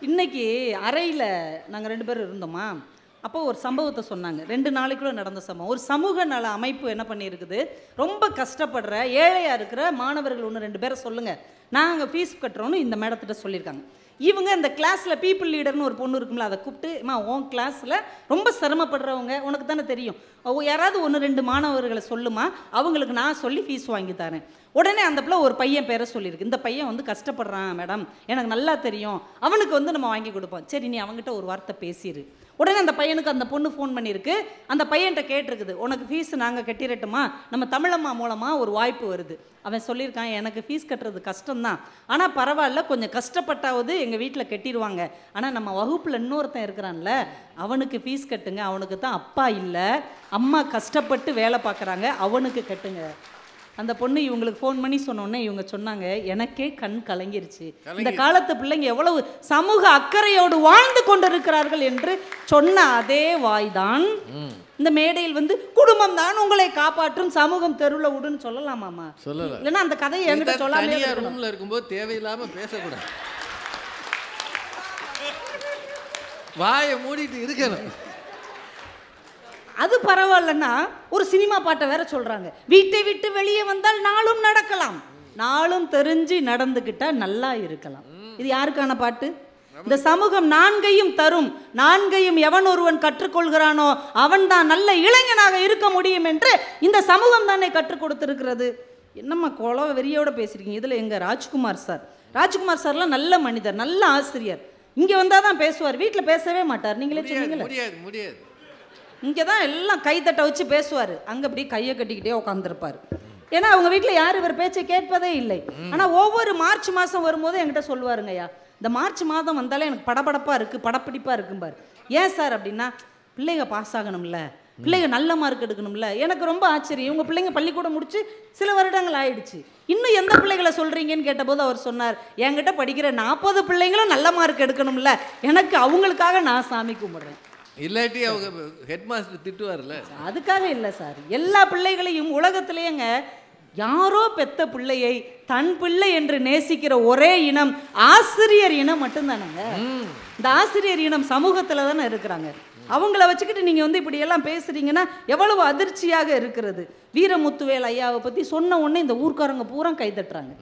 இன்னைக்கு அறையில் நாங்கள் 2 பேரும் இருந்தோமா, அப்போ ஒரு சம்பவத்தை சொன்னாங்க. 2 நாளைக்குள்ளே நடந்த சம்பவம். ஒரு சமூக நல அமைப்பு என்ன பண்ணியிருக்குது, ரொம்ப கஷ்டப்படுற ஏழையாக இருக்கிற மாணவர்கள் 1-2 பேரை சொல்லுங்கள், நாங்கள் ஃபீஸ் கட்டுறோன்னு இந்த மேடத்திட்ட சொல்லியிருக்காங்க. இவங்க இந்த கிளாஸில் பீப்புள் லீடர்னு ஒரு பொண்ணு இருக்கும்ல, அதை கூப்பிட்டு உன் கிளாஸில் ரொம்ப சிரமப்படுறவங்க உனக்கு தானே தெரியும், யாராவது 1-2 மாணவர்களை சொல்லுமா, அவங்களுக்கு நான் சொல்லி ஃபீஸ் வாங்கி தரேன். உடனே அந்த பிள்ளை ஒரு பையன் பேரை சொல்லியிருக்கு. இந்த பையன் வந்து கஷ்டப்படுறான் மேடம், எனக்கு நல்லா தெரியும், அவனுக்கு வந்து நம்ம வாங்கி கொடுப்போம். சரி, நீ அவங்ககிட்ட ஒரு வார்த்தை பேசிடு. உடனே அந்த பையனுக்கு அந்த பொண்ணு ஃபோன் பண்ணியிருக்கு. அந்த பையன்கிட்ட கேட்டிருக்குது, உனக்கு ஃபீஸ் நாங்கள் கட்டிடட்டுமா, நம்ம தமிழம்மா மூலமாக ஒரு வாய்ப்பு வருது. அவன் சொல்லியிருக்கான், எனக்கு ஃபீஸ் கட்டுறது கஷ்டம்தான், ஆனால் பரவாயில்ல, கொஞ்சம் கஷ்டப்பட்டாவது எங்கள் வீட்டில் கட்டிடுவாங்க, ஆனால் நம்ம வகுப்பில் இன்னொருத்தன் இருக்கிறான்ல, அவனுக்கு ஃபீஸ் கட்டுங்க, அவனுக்கு தான் அப்பா இல்லை, அம்மா கஷ்டப்பட்டு வேலை பார்க்குறாங்க, அவனுக்கு கட்டுங்க. அந்த பொண்ணு இவங்களுக்கு ஃபோன் பண்ணி சொன்னோன்னே இவங்க சொன்னாங்க, எனக்கே கண் கலங்கிருச்சு, இந்த காலத்து பிள்ளைங்க எவ்வளவு சமூக அக்கறையோடு வாழ்ந்து கொண்டிருக்கிறார்கள் என்று சொன்ன அதே வாய்தான் இந்த மேடையில் வந்து குடும்பம் தான் உங்களை காப்பாற்றும், சமூகம் தெருவில் விடுன்னு சொல்லலாமாமா? சொல்லலாம். இல்லைன்னா அந்த கதையை என்கிட்ட சொல்லாம ரூம்ல இருக்கும்போது தேவையில்லாம பேசக்கூடாது, வாயை மூடிட்டு இருக்கணும். அது பரவாயில்லன்னா ஒரு சினிமா பாட்டை வேற சொல்றாங்க, வீட்டை விட்டு வெளியே வந்தால் நாளும் நடக்கலாம், நாளும் தெரிஞ்சு நடந்துக்கிட்டா நல்லா இருக்கலாம். இது யாருக்கான பாட்டு? இந்த சமூகம் 4ஐயும் தரும், 4ஐயும் எவன் ஒருவன் கற்றுக்கொள்கிறானோ அவன் தான் நல்ல இளைஞனாக இருக்க முடியும் என்று இந்த சமூகம் தானே கற்றுக் கொடுத்திருக்கிறது. என்னம்மா கொலை வெறியோட பேசுறீங்க? இதுல எங்க ராஜ்குமார் சார்லாம் நல்ல மனிதர், நல்ல ஆசிரியர், இங்க வந்தாதான் பேசுவார், வீட்டில் பேசவே மாட்டார். நீங்களே சொன்னீங்களே முடியாது. இங்கே தான் எல்லாம் கைத்தட்ட வச்சு பேசுவார், அங்கே அப்படி கையை கட்டிக்கிட்டே உட்காந்துருப்பார். ஏன்னா அவங்க வீட்டில் யாரும் இவர் பேச்சை கேட்பதே இல்லை. ஆனால் ஒவ்வொரு மார்ச் மாதம் வரும்போது என்கிட்ட சொல்லுவாருங்கய்யா, இந்த மார்ச் மாதம் வந்தாலே எனக்கு படபடப்பாக இருக்குது, படப்பிடிப்பாக இருக்கும்பார். ஏன் சார் அப்படின்னா, பிள்ளைங்க பாஸ் ஆகணும்ல, பிள்ளைங்க நல்ல மார்க் எடுக்கணும்ல. எனக்கு ரொம்ப ஆச்சரியம், இவங்க பிள்ளைங்க பள்ளிக்கூடம் முடிச்சு சில வருடங்கள் ஆயிடுச்சு, இன்னும் எந்த பிள்ளைகளை சொல்கிறீங்கன்னு கேட்டபோது அவர் சொன்னார், என்கிட்ட படிக்கிற 40 பிள்ளைங்களும் நல்ல மார்க் எடுக்கணும்ல, எனக்கு அவங்களுக்காக நான் சாமி கும்பிட்றேன். இல்லாட்டி அவங்க ஹெட் மாஸ்டர் திட்டுவார்ல. அதுக்காக இல்லை சார், எல்லா பிள்ளைகளையும் உலகத்திலேயேங்க யாரோ பெத்த பிள்ளையை தன் பிள்ளை என்று நேசிக்கிற ஒரே இனம் ஆசிரியர் இனம் மட்டும்தானங்க. இந்த ஆசிரியர் இனம் சமூகத்தில் தானே இருக்கிறாங்க. அவங்கள வச்சுக்கிட்டு நீங்கள் வந்து இப்படியெல்லாம் பேசுகிறீங்கன்னா எவ்வளவு அதிர்ச்சியாக இருக்கிறது. வீரமுத்துவேல் ஐயாவை பற்றி சொன்ன உடனே இந்த ஊர்க்காரங்க பூரா கை தட்டுறாங்க.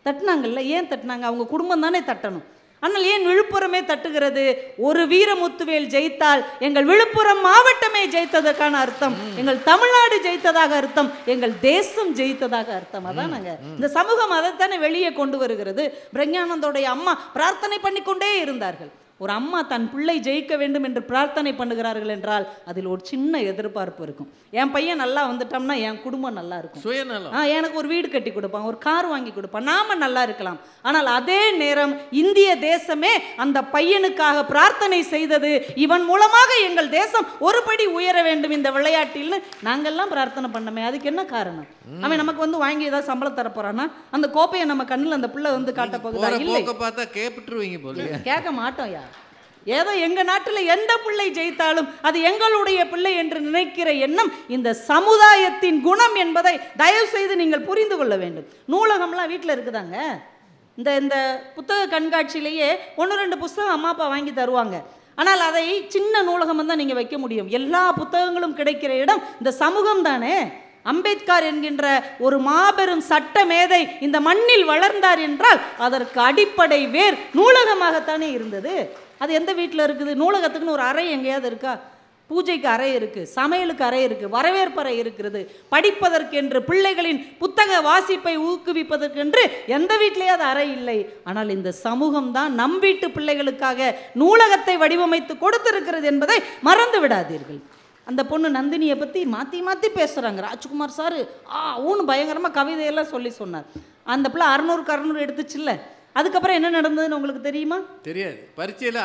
தட்டினாங்கல்ல, ஏன் தட்டினாங்க? அவங்க குடும்பம் தானே தட்டணும். ஆனால் ஏன் விழுப்புரமே தட்டுகிறது? ஒரு வீரமுத்துவேல் ஜெயித்தால் எங்கள் விழுப்புரம் மாவட்டமே ஜெயித்ததற்கான அர்த்தம், எங்கள் தமிழ்நாடு ஜெயித்ததாக அர்த்தம், எங்கள் தேசம் ஜெயித்ததாக அர்த்தம். அதான் நாங்கள் இந்த சமூகம் அதைத்தானே வெளியே கொண்டு வருகிறது. பிரக்ஞானந்தோடைய அம்மா பிரார்த்தனை பண்ணிக்கொண்டே இருந்தார்கள். ஒரு அம்மா தன் பிள்ளை ஜெயிக்க வேண்டும் என்று பிரார்த்தனை பண்ணுகிறார்கள் என்றால் அதில் ஒரு சின்ன எதிர்பார்ப்பு இருக்கும். என் பையன் நல்லா வந்துட்டோம்னா என் குடும்பம் நல்லா இருக்கும், சுயநலம், எனக்கு ஒரு வீடு கட்டி கொடுப்பான், ஒரு கார் வாங்கி கொடுப்பான், நாம நல்லா இருக்கலாம். ஆனால் அதே நேரம் இந்திய தேசமே அந்த பையனுக்காக பிரார்த்தனை செய்தது, இவன் மூலமாக எங்கள் தேசம் ஒரு படி உயர வேண்டும் இந்த விளையாட்டில்னு நாங்கள்லாம் பிரார்த்தனை பண்ணமே. அதுக்கு என்ன காரணம்? அவன் நமக்கு வந்து வாங்கி ஏதாவது சம்பளம் தர போறான்னா அந்த கோப்பையை நம்ம கண்ணில் அந்த பிள்ளை வந்து காட்ட போகுதா? இல்லை, கேட்க மாட்டோம். யார் ஏதோ எங்க நாட்டில் எந்த பிள்ளை ஜெயித்தாலும் அது எங்களுடைய பிள்ளை என்று நினைக்கிற எண்ணம் இந்த சமுதாயத்தின் குணம் என்பதை தயவு செய்து நீங்கள் புரிந்து கொள்ள வேண்டும். நூலகம்லாம் வீட்டில் இருக்குதாங்க. இந்த புத்தக கண்காட்சியிலேயே 1-2 புத்தகம் அம்மா அப்பா வாங்கி தருவாங்க. ஆனால் அதை சின்ன நூலகம் தான் நீங்கள் வைக்க முடியும். எல்லா புத்தகங்களும் கிடைக்கிற இடம் இந்த சமூகம் தானே. அம்பேத்கர் என்கின்ற ஒரு மாபெரும் சட்ட மேதை இந்த மண்ணில் வளர்ந்தார் என்றால் அதற்கு அடிப்படை வேர் நூலகமாகத்தானே இருந்தது. அது எந்த வீட்டில் இருக்குது? நூலகத்துக்குன்னு ஒரு அறை எங்கேயாவது இருக்கா? பூஜைக்கு அறை இருக்குது, சமையலுக்கு அறை இருக்குது, வரவேற்பறை இருக்கிறது, படிப்பதற்கென்று பிள்ளைகளின் புத்தக வாசிப்பை ஊக்குவிப்பதற்கென்று எந்த வீட்டிலேயாவது அறை இல்லை. ஆனால் இந்த சமூகம் தான் நம் வீட்டு பிள்ளைகளுக்காக நூலகத்தை வடிவமைத்து கொடுத்திருக்கிறது என்பதை மறந்து விடாதீர்கள். அந்த பொண்ணு நந்தினியை பற்றி மாற்றி மாற்றி பேசுகிறாங்க. ராஜ்குமார் சார் ஊன்னு பயங்கரமாக கவிதையெல்லாம் சொல்லி சொன்னார். அந்த பிள்ளை 600 எடுத்துச்சுல்ல, அதுக்கப்புறம் என்ன நடந்ததுன்னு உங்களுக்கு தெரியுமா? தெரியாது. பரீட்சையில்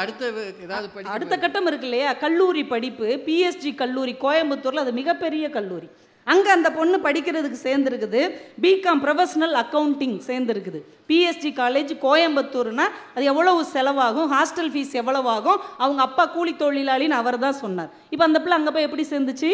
அடுத்த கட்டம் இருக்கு இல்லையா, கல்லூரி படிப்பு. பிஎஸ்ஜி கல்லூரி கோயம்புத்தூரில், அது மிகப்பெரிய கல்லூரி. அங்கே அந்த பொண்ணு படிக்கிறதுக்கு சேர்ந்துருக்குது. பிகாம் ப்ரொஃபஷனல் அக்கௌண்டிங் சேர்ந்துருக்குது. பிஎஸ்ஜி காலேஜ் கோயம்புத்தூர்னா அது எவ்வளவு செலவாகும், ஹாஸ்டல் ஃபீஸ் எவ்வளவாகும், அவங்க அப்பா கூலி தொழிலாளின்னு அவர் தான் சொன்னார். இப்போ அந்த பிள்ளை அங்கே போய் எப்படி சேர்ந்துச்சு?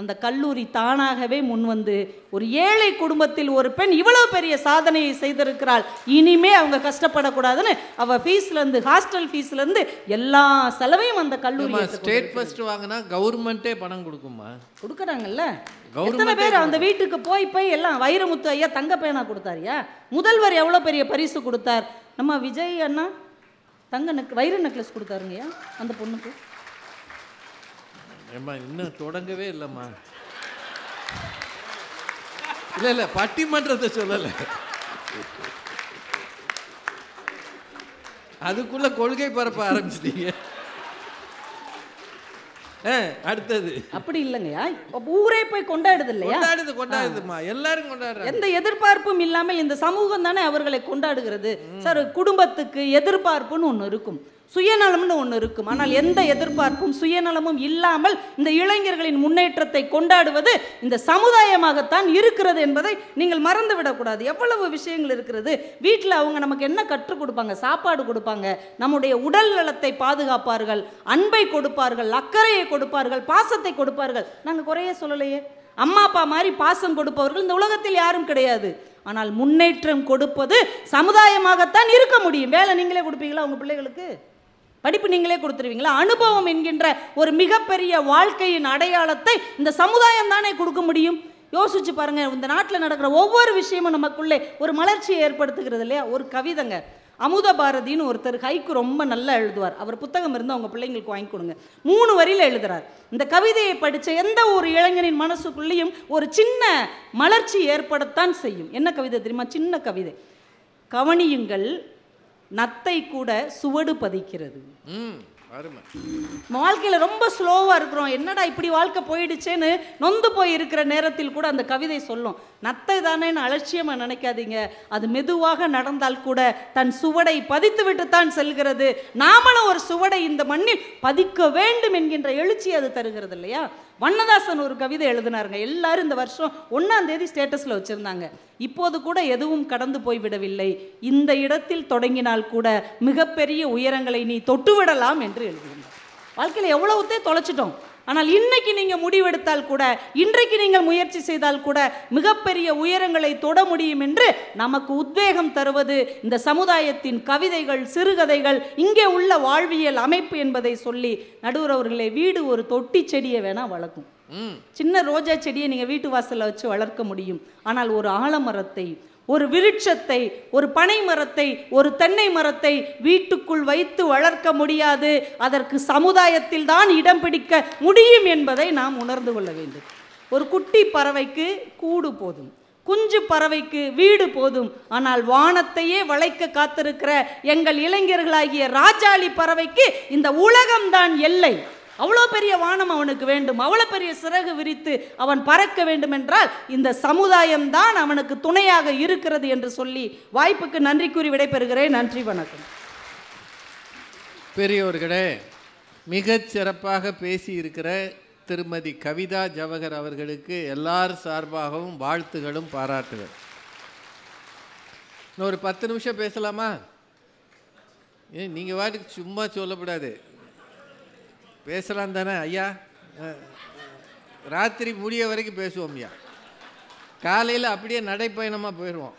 அந்த கல்லூரி தானாகவே முன்வந்து ஒரு ஏழை குடும்பத்தில் ஒரு பெண் இவ்வளவு பெரிய சாதனையை செய்திருக்கிறாள், இனிமே அவங்க கஷ்டப்படக்கூடாதுன்னு அவ ஃபீஸ்லேருந்து ஹாஸ்டல் ஃபீஸ்லேருந்து எல்லா செலவையும் அந்த கல்லூரி ஸ்டேட் ஃபர்ஸ்ட் வாங்கினா கவர்மெண்ட்டே பணம் கொடுக்குமா? கொடுக்குறாங்கல்ல. எத்தனை பேர் அந்த வீட்டுக்கு போய் போய் எல்லாம் வைரமுத்து ஐயா தங்க பேனா கொடுத்தாரியா, முதல்வர் எவ்வளோ பெரிய பரிசு கொடுத்தார், நம்ம விஜய் அண்ணா வைர நெக்லஸ் கொடுத்தாருங்கய்யா அந்த பொண்ணுக்கு. ஏம்மா இன்னும் தொடங்கவே இல்லைம்மா. இல்லை பட்டிமன்றத்தை சொல்லலை, அதுக்குள்ள கொள்கை பரப்ப ஆரம்பிச்சிட்டீங்க. அடுத்தது அப்படி இல்லைங்கய்யா, ஊரே போய் கொண்டாடுது இல்லையா? கொண்டாடுதுமா, எல்லாரும் கொண்டாடுறாங்க. எந்த எதிர்பார்ப்பும் இல்லாமல் இந்த சமூகம் தானே அவர்களை கொண்டாடுகிறது. சார், குடும்பத்துக்கு எதிர்பார்ப்புன்னு ஒன்று இருக்கும், சுயநலம்னு ஒன்று இருக்கும். ஆனால் எந்த எதிர்பார்ப்பும் சுயநலமும் இல்லாமல் இந்த இளைஞர்களின் முன்னேற்றத்தை கொண்டாடுவது இந்த சமுதாயமாகத்தான் இருக்கிறது என்பதை நீங்கள் மறந்து விடக்கூடாது. எவ்வளவு விஷயங்கள் இருக்கிறது வீட்டில். அவங்க நமக்கு என்ன கற்றுக் கொடுப்பாங்க? சாப்பாடு கொடுப்பாங்க, நம்முடைய உடல் நலத்தை பாதுகாப்பார்கள், அன்பை கொடுப்பார்கள், அக்கறையை கொடுப்பார்கள், பாசத்தை கொடுப்பார்கள். நாங்கள் குறைய சொல்லலையே. அம்மா அப்பா மாதிரி பாசம் கொடுப்பவர்கள் இந்த உலகத்தில் யாரும் கிடையாது. ஆனால் முன்னேற்றம் கொடுப்பது சமுதாயமாகத்தான் இருக்க முடியும். வேலை நீங்களே கொடுப்பீங்களா உங்கள் பிள்ளைகளுக்கு? படிப்பு நீங்களே கொடுத்துருவீங்களா? அனுபவம் என்கின்ற ஒரு மிகப்பெரிய வாழ்க்கையின் அடையாளத்தை இந்த சமுதாயம் தானே கொடுக்க முடியும். யோசிச்சு பாருங்க, இந்த நாட்டில் நடக்கிற ஒவ்வொரு விஷயமும் நமக்குள்ளே ஒரு மலர்ச்சியை ஏற்படுத்துகிறது இல்லையா? ஒரு கவிதைங்க, அமுத பாரதின்னு ஒருத்தர் ஹைக்கு ரொம்ப நல்லா எழுதுவார். அவர் புத்தகம் இருந்து அவங்க பிள்ளைங்களுக்கு வாங்கி கொடுங்க. 3 வரியில் எழுதுறார். இந்த கவிதையை படித்த எந்த ஒரு இளைஞனின் மனசுக்குள்ளேயும் ஒரு சின்ன மலர்ச்சி ஏற்படத்தான் செய்யும். என்ன கவிதை தெரியுமா? சின்ன கவிதை. கவனியுங்கள், நத்தை கூட சுவடு பதிக்கிறது. வாழ்க்கையில் ரொம்ப ஸ்லோவாக இருக்கிறோம், என்னடா இப்படி வாழ்க்கை போயிடுச்சேன்னு நொந்து போய் இருக்கிற நேரத்தில் கூட அந்த கவிதை சொல்லும், நத்தை தானேன்னு அலட்சியமாக நினைக்காதீங்க, அது மெதுவாக நடந்தால் கூட தன் சுவடை பதித்து விட்டுத்தான் செல்கிறது. நாமளும் ஒரு சுவடை இந்த மண்ணில் பதிக்க வேண்டும் என்கின்ற எழுச்சி அது தருகிறது இல்லையா? வண்ணதாசன் ஒரு கவிதை எழுதினாருங்க. எல்லாரும் இந்த வருஷம் 1ஆம் தேதி ஸ்டேட்டஸில் வச்சுருந்தாங்க. இப்போது கூட எதுவும் கடந்து போய்விடவில்லை, இந்த இடத்தில் தொடங்கினால் கூட மிகப்பெரிய உயரங்களை நீ தொட்டுவிடலாம் என்று எழுதுகிறார். வாழ்க்கையில் எவ்வளவுத்தே தொலைச்சிட்டோம். ஆனால் இன்னைக்கு நீங்கள் முடிவெடுத்தால் கூட, இன்றைக்கு நீங்கள் முயற்சி செய்தால் கூட மிகப்பெரிய உயரங்களை தொட முடியும் என்று நமக்கு உத்வேகம் தருவது இந்த சமுதாயத்தின் கவிதைகள், சிறுகதைகள், இங்கே உள்ள வாழ்வியல் அமைப்பு என்பதை சொல்லி, நடுவர் அவர்களே, வீடு ஒரு தொட்டி செடியை வேணால் வளர்க்கும். சின்ன ரோஜா செடியை நீங்கள் வீட்டு வாசலில் வச்சு வளர்க்க முடியும். ஆனால் ஒரு ஆலமரத்தை, ஒரு விருட்சத்தை, ஒரு பனை மரத்தை, ஒரு தென்னை மரத்தை வீட்டுக்குள் வைத்து வளர்க்க முடியாது. அதற்கு சமுதாயத்தில் தான் இடம் பிடிக்க முடியும் என்பதை நாம் உணர்ந்து கொள்ள வேண்டும். ஒரு குட்டி பறவைக்கு கூடு போதும், குஞ்சு பறவைக்கு வீடு போதும். ஆனால் வானத்தையே வளைக்க காத்திருக்கிற எங்கள் இளைஞர்களாகிய ராஜாளி பறவைக்கு இந்த உலகம்தான் எல்லை. அவ்வளோ பெரிய வானம் அவனுக்கு வேண்டும், அவ்வளோ பெரிய சிறகு விரித்து அவன் பறக்க வேண்டும் என்றால் இந்த சமுதாயம்தான் அவனுக்கு துணையாக இருக்கிறது என்று சொல்லி வாய்ப்புக்கு நன்றி கூறி விடைபெறுகிறேன். நன்றி, வணக்கம். பெரியோர்களே, மிகச் சிறப்பாக பேசியிருக்கிற திருமதி கவிதா ஜவஹர் அவர்களுக்கு எல்லார் சார்பாகவும் வாழ்த்துகளும் பாராட்டுகள். இன்னும் ஒரு 10 நிமிஷம் பேசலாமா? நீங்கள் வாட்டுக்கு சும்மா சொல்லக்கூடாது, பேசலாம் தானே ஐயா? ராத்திரி முடிய வரைக்கும் பேசுவோம் ஐயா. காலையில் அப்படியே நடைப்பயணமாக போயிடுவோம்.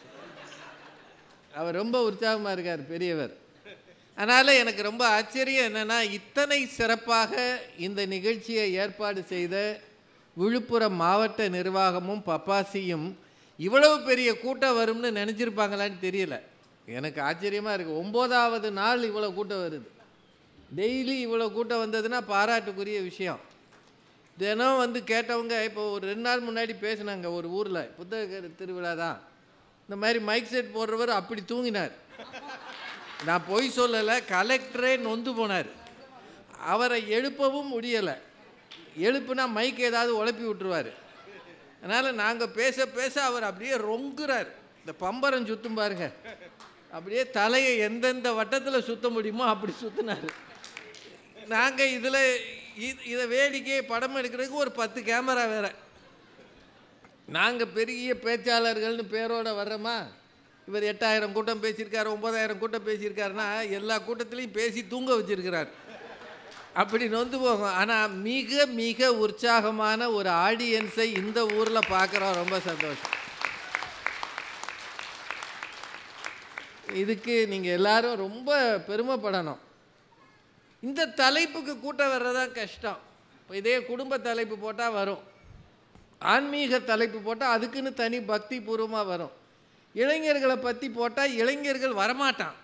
அவர் ரொம்ப உற்சாகமாக இருக்கார், பெரியவர். அதனால் எனக்கு ரொம்ப ஆச்சரியம் என்னென்னா, இத்தனை சிறப்பாக இந்த நிகழ்ச்சியை ஏற்பாடு செய்த விழுப்புரம் மாவட்ட நிர்வாகமும் பப்பாசியும் இவ்வளவு பெரிய கூட்டம் வரும்னு நினச்சிருப்பாங்களான்னு தெரியல. எனக்கு ஆச்சரியமாக இருக்குது. 9ஆவது நாள் இவ்வளோ கூட்டம் வருது. டெய்லி இவ்வளோ கூட்டம் வந்ததுன்னா பாராட்டுக்குரிய விஷயம். தினம் வந்து கேட்டவங்க, இப்போ ஒரு 2 நாள் முன்னாடி பேசினாங்க ஒரு ஊரில், புத்தக திருவிழா தான், இந்த மாதிரி மைக் செட் போடுறவர் அப்படி தூங்கினார். நான் பொய் சொல்லலை, கலெக்டரே நொந்து போனார். அவரை எழுப்பவும் முடியலை. எழுப்புனா மைக் ஏதாவது உழப்பி விட்டுருவார். அதனால் நாங்கள் பேச பேச அவர் அப்படியே ரொங்குறார். இந்த பம்பரம் சுற்றும் பாருங்க, அப்படியே தலையை எந்தெந்த வட்டத்தில் சுற்ற முடியுமோ அப்படி சுற்றினார். நாங்கள் இதை வேடிக்கையை படம் எடுக்கிறதுக்கு ஒரு 10 கேமரா வேறு. நாங்கள் பெரிய பேச்சாளர்கள்னு பேரோட வர்றோமா? இவர் 8000 கூட்டம் பேசியிருக்காரு, 9000 கூட்டம் பேசியிருக்காருன்னா எல்லா கூட்டத்திலையும் பேசி தூங்க வச்சிருக்கிறார். அப்படி நொந்து போகும். ஆனால் மிக மிக உற்சாகமான ஒரு ஆடியன்ஸை இந்த ஊரில் பார்க்குறோம். ரொம்ப சந்தோஷம். இதுக்கு நீங்கள் எல்லாரும் ரொம்ப பெருமைப்படணும். இந்த தலைப்புக்கு கூட்டம் வர்றதான் கஷ்டம். இப்போ இதே குடும்ப தலைப்பு போட்டால் வரும், ஆன்மீக தலைப்பு போட்டால் அதுக்குன்னு தனி பக்தி பூர்வமாக வரும். இளைஞர்களை பற்றி போட்டால் இளைஞர்கள் வரமாட்டான்.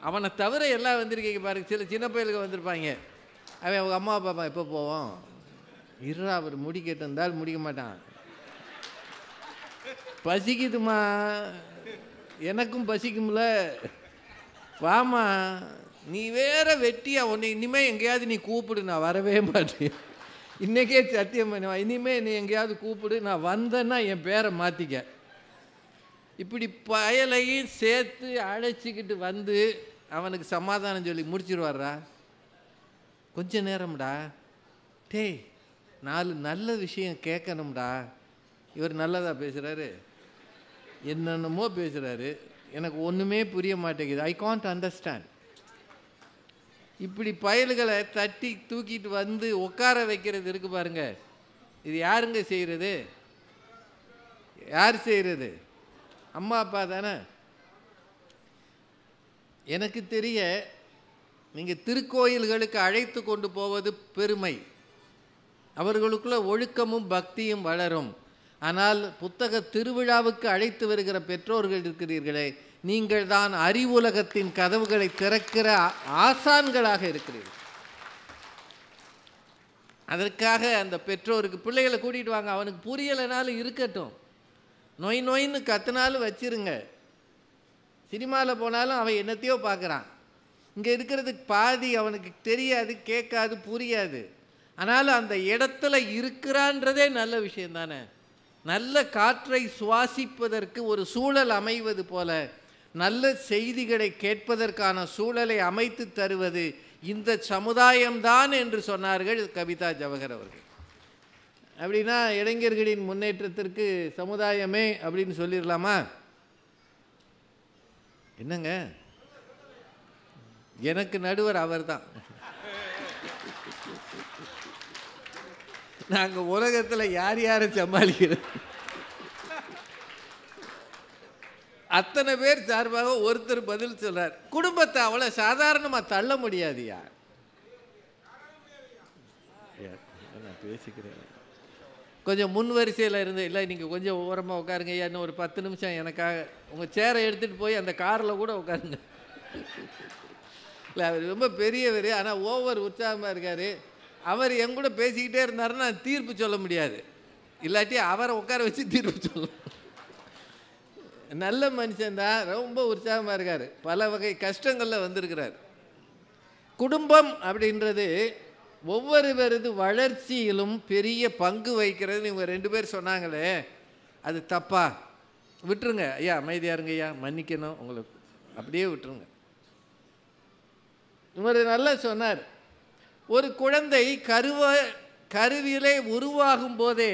அவனை தவிர எல்லாம் வந்திருக்கீங்க பாருங்க. சில சின்ன பையலுக்கு வந்திருப்பாங்க. அவன் அவங்க அம்மா அப்பா எப்போ போவோம், இருறா அவர் முடிக்கிட்டு இருந்தால் முடிக்க மாட்டான். பசிக்குதுமா, எனக்கும் பசிக்கும்ல, வாமா, நீ வேற வெட்டியா, உன்னை இனிமேல் எங்கேயாவது நீ கூப்பிடு, நான் வரவே மாட்டேன். இன்றைக்கே சத்தியம் பண்ணுவேன், இனிமேல் நீ எங்கேயாவது கூப்பிடு, நான் வந்தேன்னா என் பேரை மாற்றிக்க. இப்படி பயலையும் சேர்த்து அழைச்சிக்கிட்டு வந்து அவனுக்கு சமாதானம் சொல்லி முடிச்சிருவாரா? கொஞ்ச நேரம்டா, டேய் 4 நல்ல விஷயம் கேட்கணும்டா. இவர் நல்லதாக பேசுகிறாரு, என்னென்னமோ பேசுகிறாரு, எனக்கு ஒன்றுமே புரிய மாட்டேங்குது. I can't understand. இப்படி பயல்களை தட்டி தூக்கிட்டு வந்து உட்கார வைக்கிறது இருக்கு பாருங்க, இது யாருங்க செய்கிறது? யார் செய்கிறது? அம்மா அப்பா தானே. எனக்கு தெரிய நீங்கள் திருக்கோயில்களுக்கு அழைத்து கொண்டு போவது பெருமை, அவர்களுக்குள்ள ஒழுக்கமும் பக்தியும் வளரும். ஆனால் புத்தக திருவிழாவுக்கு அழைத்து வருகிற பெற்றோர்கள் இருக்கிறீர்களே, நீங்கள் தான் அறிவுலகத்தின் கதவுகளை திறக்கிற ஆசான்களாக இருக்கிறீர்கள். அதற்காக அந்த பெற்றோருக்கு பிள்ளைகளை கூட்டிகிட்டு வாங்க, அவனுக்கு புரியலைனாலும் இருக்கட்டும், நொய் நொயின்னு கத்துனாலும் வச்சிருங்க. சினிமாவில் போனாலும் அவன் என்னத்தையோ பார்க்குறான். இங்கே இருக்கிறதுக்கு பாதி அவனுக்கு தெரியாது, கேட்காது, புரியாது. ஆனாலும் அந்த இடத்துல இருக்கிறான்றதே நல்ல விஷயம் தானே. நல்ல காற்றை சுவாசிப்பதற்கு ஒரு சூழல் அமைவது போல நல்ல செய்திகளை கேட்பதற்கான சூழலை அமைத்து தருவது இந்த சமுதாயம்தான் என்று சொன்னார்கள் கவிதா ஜவஹர் அவர்கள். அப்படின்னா இளைஞர்களின் முன்னேற்றத்திற்கு சமுதாயமே அப்படின்னு சொல்லிடலாமா? என்னங்க, எனக்கு நடுவர் அவர் தான். நாங்கள் உலகத்தில் யார் யாரை சமாளிக்கிறோம், அத்தனை பேர் சார்பாக ஒருத்தர் பதில் சொல்றார். குடும்பத்தை அவ்வளோ சாதாரணமாக தள்ள முடியாதுயா. நான் பேசிக்கிறேன், கொஞ்சம் முன் வரிசையில் இருந்து, இல்லை நீங்கள் கொஞ்சம் ஓரமாக உட்காருங்க ஐயா, இன்னும் ஒரு 10 நிமிஷம் எனக்காக உங்கள் சேரை எடுத்துகிட்டு போய் அந்த காரில் கூட உட்காருங்க. இல்லை, அவர் ரொம்ப பெரியவர், ஆனால் ஓவர் உற்சாகமாக இருக்கார். அவர் என் கூட பேசிக்கிட்டே இருந்தாருன்னா தீர்ப்பு சொல்ல முடியாது, இல்லாட்டி அவரை உட்கார வச்சு தீர்ப்பு சொல்லலாம். நல்ல மனுஷன்தான், ரொம்ப உற்சாகமாக இருக்கார், பல வகை கஷ்டங்களில் வந்திருக்கிறார். குடும்பம் அப்படின்றது ஒவ்வொருவரது வளர்ச்சியிலும் பெரிய பங்கு வகிக்கிறது. இவங்க 2 பேர் சொன்னாங்களே, அது தப்பா? விட்டுருங்க ஐயா, அமைதியாக இருங்க ஐயா, மன்னிக்கணும் உங்களுக்கு, அப்படியே விட்டுருங்க. இவர் நல்லா சொன்னார். ஒரு குழந்தை கருவிலே உருவாகும் போதே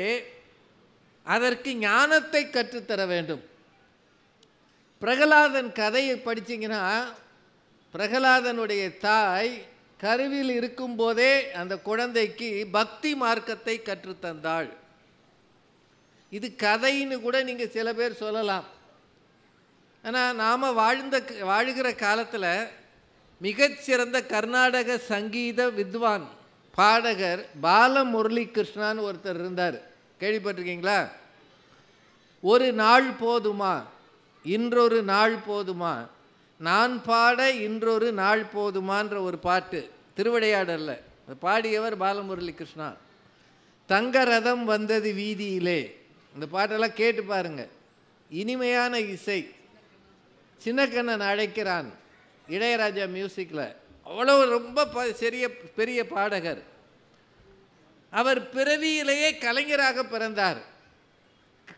அதற்கு ஞானத்தை கற்றுத்தர வேண்டும். பிரகலாதன் கதையை படிச்சிங்கன்னா, பிரகலாதனுடைய தாய் கருவில் இருக்கும்போதே அந்த குழந்தைக்கு பக்தி மார்க்கத்தை கற்றுத்தந்தாள். இது கதைன்னு கூட நீங்கள் சில பேர் சொல்லலாம். ஆனால் நாம் வாழுகிற காலத்தில் மிகச்சிறந்த கர்நாடக சங்கீத வித்வான் பாடகர் பாலமுரளி கிருஷ்ணான்னு ஒருத்தர் இருந்தார். கேள்விப்பட்டிருக்கீங்களா? ஒரு நாள் போதுமா, இன்றொரு நாள் போதுமா, நான் பாட இன்றொரு நாள் போதுமான்ற ஒரு பாட்டு திருவிளையாடல்ல பாடியவர் பாலமுரளி கிருஷ்ணா. தங்க ரதம் வந்தது வீதியிலே, இந்த பாட்டெல்லாம் கேட்டு பாருங்க, இனிமையான இசை. சின்னக்கண்ணன் அழைக்கிறான், இளையராஜா மியூசிக்கில், அவ்வளோ ரொம்ப பெரிய பாடகர். அவர் பிறவியிலேயே கலைஞராக பிறந்தார்.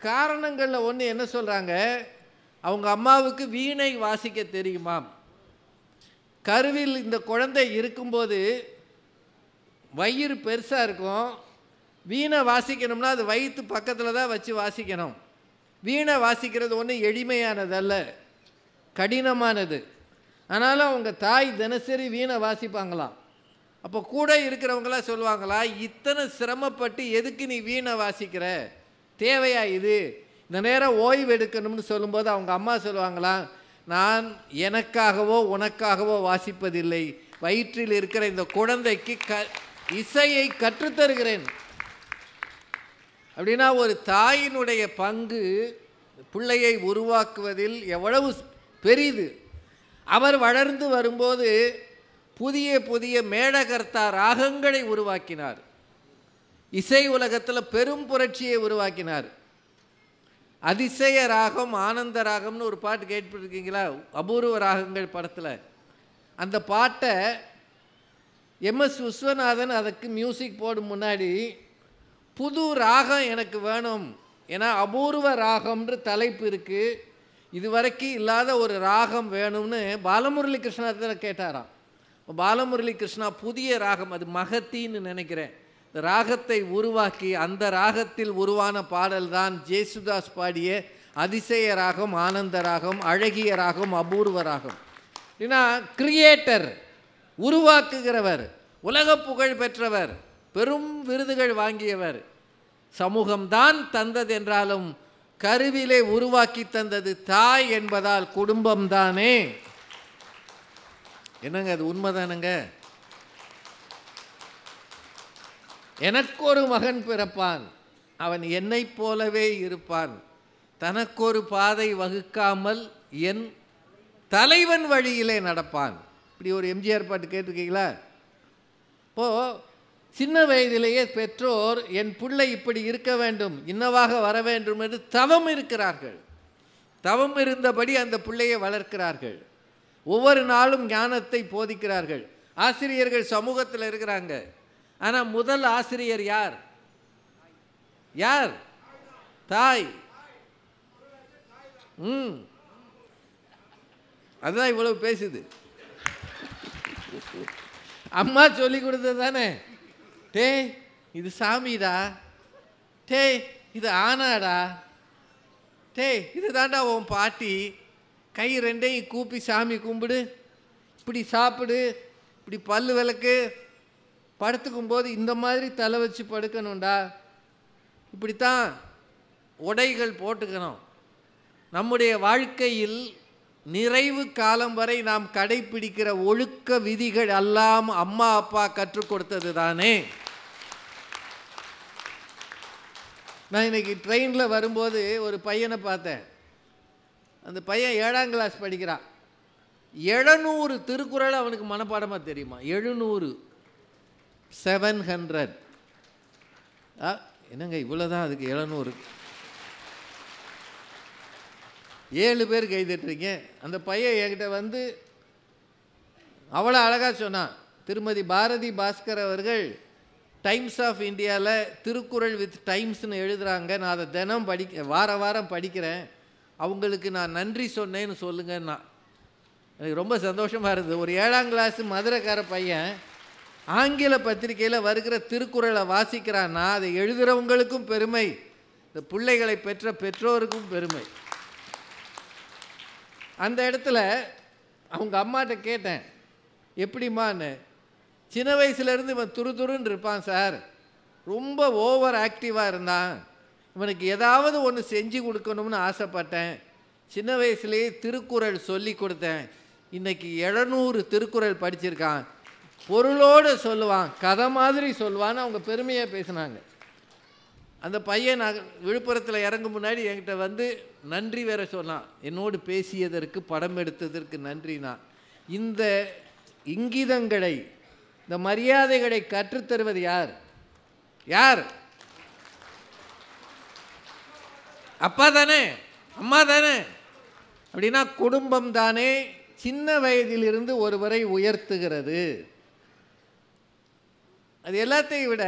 காரணங்களில் ஒன்று என்ன சொல்கிறாங்க, அவங்க அம்மாவுக்கு வீணை வாசிக்க தெரியுமாம். கருவில் இந்த குழந்தை இருக்கும்போது வயிறு பெருசாக இருக்கும், வீணை வாசிக்கணும்னா அது வயிற்று பக்கத்தில் தான் வச்சு வாசிக்கணும். வீணை வாசிக்கிறது ஒன்றும் எளிமையானதல்ல, கடினமானது. ஆனாலும் அவங்க தாய் தினசரி வீணை வாசிப்பாங்களாம். அப்போ கூட இருக்கிறவங்களாம் சொல்லுவாங்களா, இத்தனை சிரமப்பட்டு எதுக்கு நீ வீணை வாசிக்கிற, தேவையா இது, இந்த நேரம் ஓய்வு எடுக்கணும்னு சொல்லும்போது அவங்க அம்மா சொல்லுவாங்களா, நான் எனக்காகவோ உனக்காகவோ வாசிப்பதில்லை, வயிற்றில் இருக்கிற இந்த குழந்தைக்கு இசையை கற்றுத்தருகிறேன். அப்படின்னா ஒரு தாயினுடைய பங்கு பிள்ளையை உருவாக்குவதில் எவ்வளவு பெரிது. அவர் வளர்ந்து வரும்போது புதிய புதிய மேடகர்த்தா ராகங்களை உருவாக்கினார். இசை உலகத்தில் பெரும் புரட்சியை உருவாக்கினார். அதிசய ராகம், ஆனந்த ராகம்னு ஒரு பாட்டு கேட்டுருக்கீங்களா, அபூர்வ ராகங்கள் படத்தில். அந்த பாட்டை எம்எஸ் விஸ்வநாதன் அதுக்கு மியூசிக் போடும் முன்னாடி புது ராகம் எனக்கு வேணும், ஏன்னா அபூர்வ ராகம்ன்ற தலைப்பு இருக்குது, இதுவரைக்கும் இல்லாத ஒரு ராகம் வேணும்னு பாலமுரளி கிருஷ்ணா கேட்டாராம். பாலமுரளி கிருஷ்ணா புதிய ராகம், அது மகத்தின்னு நினைக்கிறேன், இந்த ராகத்தை உருவாக்கி அந்த ராகத்தில் உருவான பாடல் தான் ஜேசுதாஸ் பாடிய அதிசய ராகம், ஆனந்த ராகம், அழகிய ராகம், அபூர்வ ராகம். ஏன்னா கிரியேட்டர், உருவாக்குகிறவர், உலக புகழ் பெற்றவர், பெரும் விருதுகள் வாங்கியவர். சமூகம்தான் தந்தது என்றாலும் கருவிலே உருவாக்கி தந்தது தாய் என்பதால் குடும்பம்தானே. என்னங்க அது உண்மைதானுங்க. எனக்கொரு மகன் பிறப்பான், அவன் என்னைப் போலவே இருப்பான், தனக்கொரு பாதை வகுக்காமல் என் தலைவன் வழியிலே நடப்பான். இப்படி ஒரு எம்ஜிஆர் பாட்டு கேட்டிருக்கீங்களா? இப்போது சின்ன வயதிலேயே பெற்றோர் என் பிள்ளை இப்படி இருக்க வேண்டும், இன்னவாக வர வேண்டும் என்று தவம் இருக்கிறார்கள். தவம் இருந்தபடி அந்த பிள்ளையை வளர்க்கிறார்கள். ஒவ்வொரு நாளும் ஞானத்தை போதிக்கிறார்கள். ஆசிரியர்கள் சமூகத்தில் இருக்கிறாங்க. ஆனால் முதல் ஆசிரியர் யார்? யார்? தாய். அதுதான் இவ்வளவு பேசுது. அம்மா சொல்லி கொடுத்தது தானே. டே இது சாமிடா, டே இது ஆனாடா, டே இது தாண்டா உன் பாட்டி, கை ரெண்டையும் கூப்பி சாமி கும்பிடு, இப்படி சாப்பிடு, இப்படி பல்லு விளக்கு, படுத்துக்கும்போது இந்த மாதிரி தலை வச்சு படுக்கணும்டா, இப்படித்தான் உடைகள் போட்டுக்கணும். நம்முடைய வாழ்க்கையில் நிறைவு காலம் வரை நாம் கடைப்பிடிக்கிற ஒழுக்க விதிகள் எல்லாம் அம்மா அப்பா கற்றுக் கொடுத்தது தானே. நான் இன்னைக்கு ட்ரெயினில் வரும்போது ஒரு பையனை பார்த்தேன். அந்த பையன் 7ஆம் கிளாஸ் படிக்கிறான். 700 திருக்குறள் அவனுக்கு மனப்பாடமாக தெரியுமா? 700 என்னங்க இவ்வளோதான் அதுக்கு 700? 7 பேர் கைதட்டுறீங்க. அந்த பையன் என்கிட்ட வந்து அவ்வளோ அழகாக சொன்னான். திருமதி பாரதி பாஸ்கர் அவர்கள் டைம்ஸ் ஆஃப் இந்தியாவில் திருக்குறள் வித் டைம்ஸ்னு எழுதுகிறாங்க, நான் அதை தினம் வாரம் படிக்கிறேன், அவங்களுக்கு நான் நன்றி சொன்னேன்னு சொல்லுங்கன்னா. எனக்கு ரொம்ப சந்தோஷமாக இருந்தது. ஒரு 7ஆம் கிளாஸ் மதுரைக்கார பையன் ஆங்கில பத்திரிகையில் வருகிற திருக்குறளை வாசிக்கிறான்னா அதை எழுதுகிறவங்களுக்கும் பெருமை, இந்த பிள்ளைகளை பெற்ற பெற்றோருக்கும் பெருமை. அந்த இடத்துல அவங்க அம்மாட்ட கேட்டேன், எப்படிம்மான்னு. சின்ன வயசுலேருந்து இவன் துருன்னு இருப்பான் சார், ரொம்ப ஓவர் ஆக்டிவாக இருந்தான், இவனுக்கு ஏதாவது ஒன்று செஞ்சு கொடுக்கணும்னு ஆசைப்பட்டேன், சின்ன வயசுலேயே திருக்குறள் சொல்லி கொடுத்தேன், இன்றைக்கி 700 திருக்குறள் படிச்சிருக்கான், பொருளோடு சொல்லுவான், கதை மாதிரி சொல்லுவான்னு அவங்க பெருமையாக பேசினாங்க. அந்த பையன் நான் விழுப்புரத்தில் இறங்கும் முன்னாடி என்கிட்ட வந்து நன்றி வேற சொன்னான், என்னோடு பேசியதற்கு படம் எடுத்ததற்கு நன்றினா. இந்த இங்கிதங்களை, இந்த மரியாதைகளை கற்றுத்தருவது யார்? யார்? அப்பா தானே, அம்மா தானே. அப்படின்னா குடும்பம் தானே சின்ன வயதிலிருந்து ஒருவரை உயர்த்துகிறது. அது எல்லாத்தையும் விட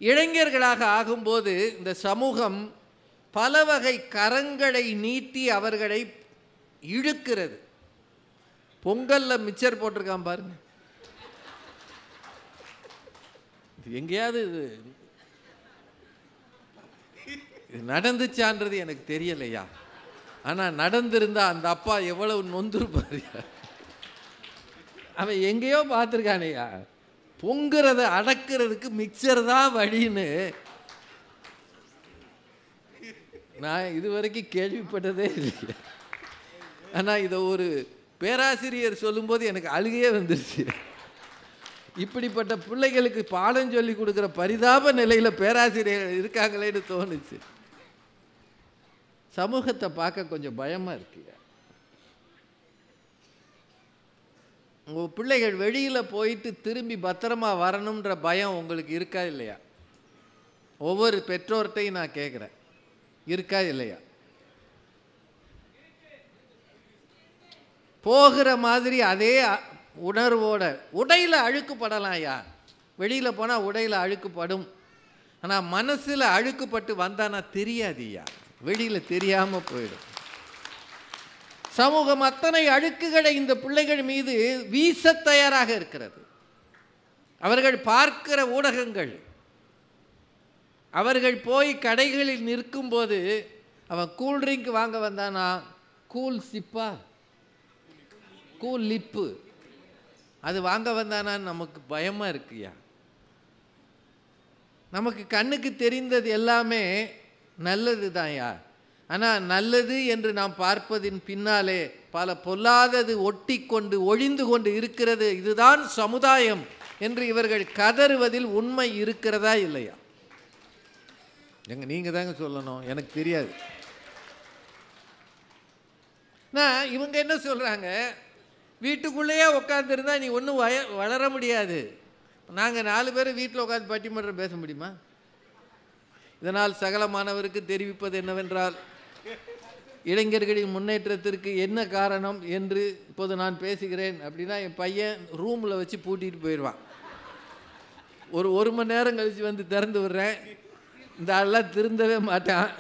இளைஞர்களாக ஆகும்போது இந்த சமூகம் பல வகை கரங்களை நீட்டி அவர்களை இழுக்கிறது. பொங்கலில் மிச்சர் போட்டிருக்கான் பாருங்க, எங்கேயாவது இது நடந்துச்சான்றது எனக்கு தெரியலையா, ஆனால் நடந்திருந்தா அந்த அப்பா எவ்வளவு நொந்துருப்பாரு. அவன் எங்கேயோ பார்த்துருக்கானையா, பொங்குறத அடக்கிறதுக்கு மிக்சர் தான் வழின்னு நான் இது வரைக்கும் கேள்விப்பட்டதே இல்லை. ஆனால் இதை ஒரு பேராசிரியர் சொல்லும்போது எனக்கு அழுகையே வந்துருச்சு. இப்படிப்பட்ட பிள்ளைகளுக்கு பாடம் சொல்லி கொடுக்குற பரிதாப நிலையில் பேராசிரியர்கள் இருக்காங்களேன்னு தோணுச்சு. சமூகத்தை பார்க்க கொஞ்சம் பயமாக இருக்கு. உங்கள் பிள்ளைகள் வெளியில் போயிட்டு திரும்பி பத்திரமா வரணுன்ற பயம் உங்களுக்கு இருக்கா இல்லையா? ஒவ்வொரு பெற்றோர்கிட்டையும் நான் கேட்குறேன், இருக்கா இல்லையா? போகிற மாதிரி அதே உணர்வோட, உடையில் அழுக்குப்படலாம் ஐயா, வெளியில் போனால் உடையில் அழுக்குப்படும், ஆனால் மனசில் அழுக்குப்பட்டு வந்தானா தெரியாது ஐயா, வெளியில் தெரியாமல் போயிடும். சமூகம் அத்தனை அழுக்குகளை இந்த பிள்ளைகள் மீது வீச தயாராக இருக்கிறது. அவர்கள் பார்க்கிற ஊடகங்கள், அவர்கள் போய் கடைகளில் நிற்கும்போது அவன் கூல் ட்ரிங்க் வாங்க வந்தானா, கூல் சிப்பா, கூல் லிப்பு, அது வாங்க வந்தானான்னு நமக்கு பயமாக இருக்குயா. நமக்கு கண்ணுக்கு தெரிந்தது எல்லாமே நல்லது தான்யா. ஆனால் நல்லது என்று நாம் பார்ப்பதின் பின்னாலே பல பொல்லாதது ஒட்டி கொண்டு ஒழிந்து கொண்டு இருக்கிறது. இதுதான் சமுதாயம் என்று இவர்கள் கதறுவதில் உண்மை இருக்கிறதா இல்லையா? நீங்கள் தாங்க சொல்லணும், எனக்கு தெரியாது. நான் இவங்க என்ன சொல்கிறாங்க, வீட்டுக்குள்ளேயே உட்காந்துருந்தா நீ ஒன்றும் வளர முடியாது. நாங்கள் 4 பேர் வீட்டில் உட்காந்து பட்டிமன்றம் பேச முடியுமா? இதனால் சகல மாணவருக்கு தெரிவிப்பது என்னவென்றால், இளைஞர்களின் முன்னேற்றத்திற்கு என்ன காரணம் என்று இப்போது நான் பேசுகிறேன் அப்படின்னா என் பையன் ரூமில் வச்சு பூட்டிகிட்டு போயிடுவான். ஒரு மணி நேரம் கழித்து வந்து திறந்து விடுறேன், இந்த ஆளெலாம் திருந்தவே மாட்டான்.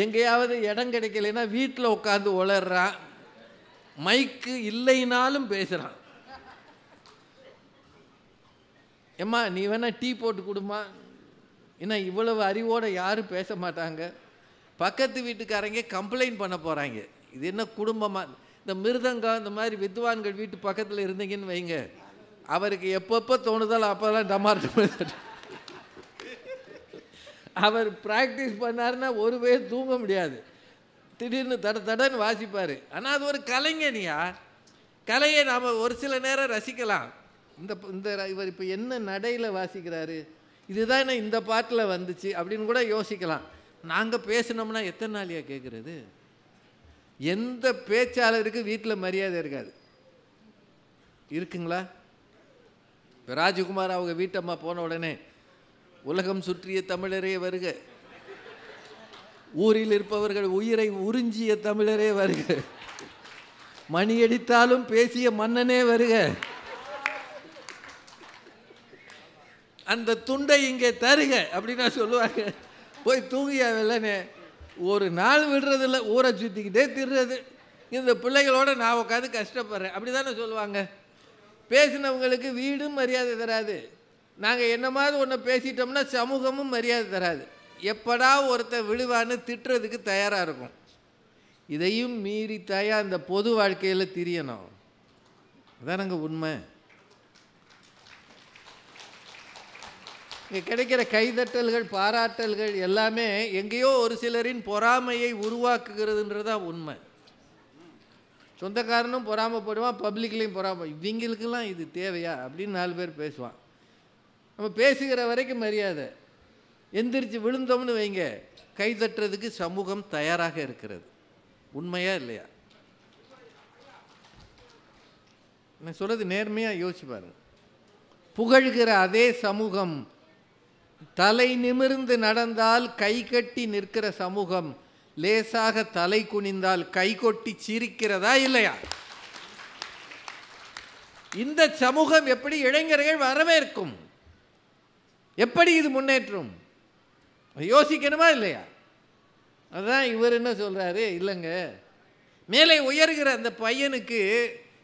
எங்கேயாவது இடம் கிடைக்கலைன்னா வீட்டில் உட்காந்து உளறான், மைக்கு இல்லைனாலும் பேசுகிறான். ஏம்மா நீ வேணா டீ போட்டு கொடுமா, ஏன்னா இவ்வளவு அறிவோடு யாரும் பேச மாட்டாங்க. பக்கத்து வீட்டுக்காரங்க கம்ப்ளைண்ட் பண்ண போகிறாங்க, இது என்ன குடும்பமாக. இந்த மிருதங்கம் இந்த மாதிரி வித்வான்கள் வீட்டு பக்கத்தில் இருந்தீங்கன்னு வைங்க, அவருக்கு எப்பப்போ தோணுதாலும் அப்போல்லாம் டமார் அவர் ப்ராக்டிஸ் பண்ணாருன்னா ஒரு பேர் தூங்க முடியாது, திடீர்னு தடன்னு வாசிப்பார். ஆனால் அது ஒரு கலைஞனியா, கலையை நாம் ஒரு சில நேரம் ரசிக்கலாம். இந்த இவர் இப்போ என்ன நடையில் வாசிக்கிறாரு, இதுதான் இந்த பாட்டில் வந்துச்சு அப்படின்னு கூட யோசிக்கலாம். நாங்கள் பேசினோம்னா எத்தனை நாளையா கேட்குறது? எந்த பேச்சாளருக்கு வீட்டில் மரியாதை இருக்காது, இருக்குங்களா? இப்போ ராஜகுமார் அவங்க வீட்டம்மா போன உடனே உலகம் சுற்றிய தமிழரே வருக, ஊரில் இருப்பவர்கள் உயிரை உறிஞ்சிய தமிழரே வருக, மணியடித்தாலும் பேசிய மன்னனே வருக, அந்த துண்டை இங்கே தருக அப்படின்னா சொல்லுவாங்க. போய் தூங்கியா வெள்ளனே, ஒரு நாள் விடுறதில்ல, ஊரை சுற்றிக்கிட்டே திடுறது. இந்த பிள்ளைகளோட நான் உட்காந்து கஷ்டப்படுறேன் அப்படி தானே சொல்லுவாங்க. பேசினவங்களுக்கு வீடும் மரியாதை தராது, நாங்கள் என்ன மாதிரி ஒன்று பேசிட்டோம்னா சமூகமும் மரியாதை தராது. எப்படா ஒருத்தர் விழுவான்னு திட்டுறதுக்கு தயாராக இருக்கும். இதையும் மீறி தாயா இந்த பொது வாழ்க்கையில் திரியணும், அதானங்க உண்மை. இங்கே கிடைக்கிற கைதட்டல்கள் பாராட்டல்கள் எல்லாமே எங்கேயோ ஒரு சிலரின் பொறாமையை உருவாக்குகிறதுன்றதான் உண்மை. சொந்தக்காரனும் பொறாமப்படுவான், பப்ளிக்லேயும் பொறாம. இவங்களுக்கெல்லாம் இது தேவையா அப்படின்னு 4 பேர் பேசுவான். நம்ம பேசுகிற வரைக்கும் மரியாதை, எந்திரிச்சு விழுந்தோம்னு வைங்க கைதட்டுறதுக்கு சமூகம் தயாராக இருக்கிறது. உண்மையா இல்லையா? நான் சொல்கிறது நேர்மையாக யோசிச்சு பாருங்க. புகழ்கிற அதே சமூகம் தலை நிமிர்ந்து நடந்தால் கை கட்டி நிற்கிற சமூகம் லேசாக தலை குனிந்தால் கை கொட்டி சிரிக்கிறதா இல்லையா? இந்த சமூகம் எப்படி இளைஞர்கள் வரவேற்கும்? எப்படி இது முன்னேற்றும்? யோசிக்கணுமா இல்லையா? அதுதான் இவர் என்ன சொல்றாரு, இல்லைங்க மேலே உயர்கிற அந்த பையனுக்கு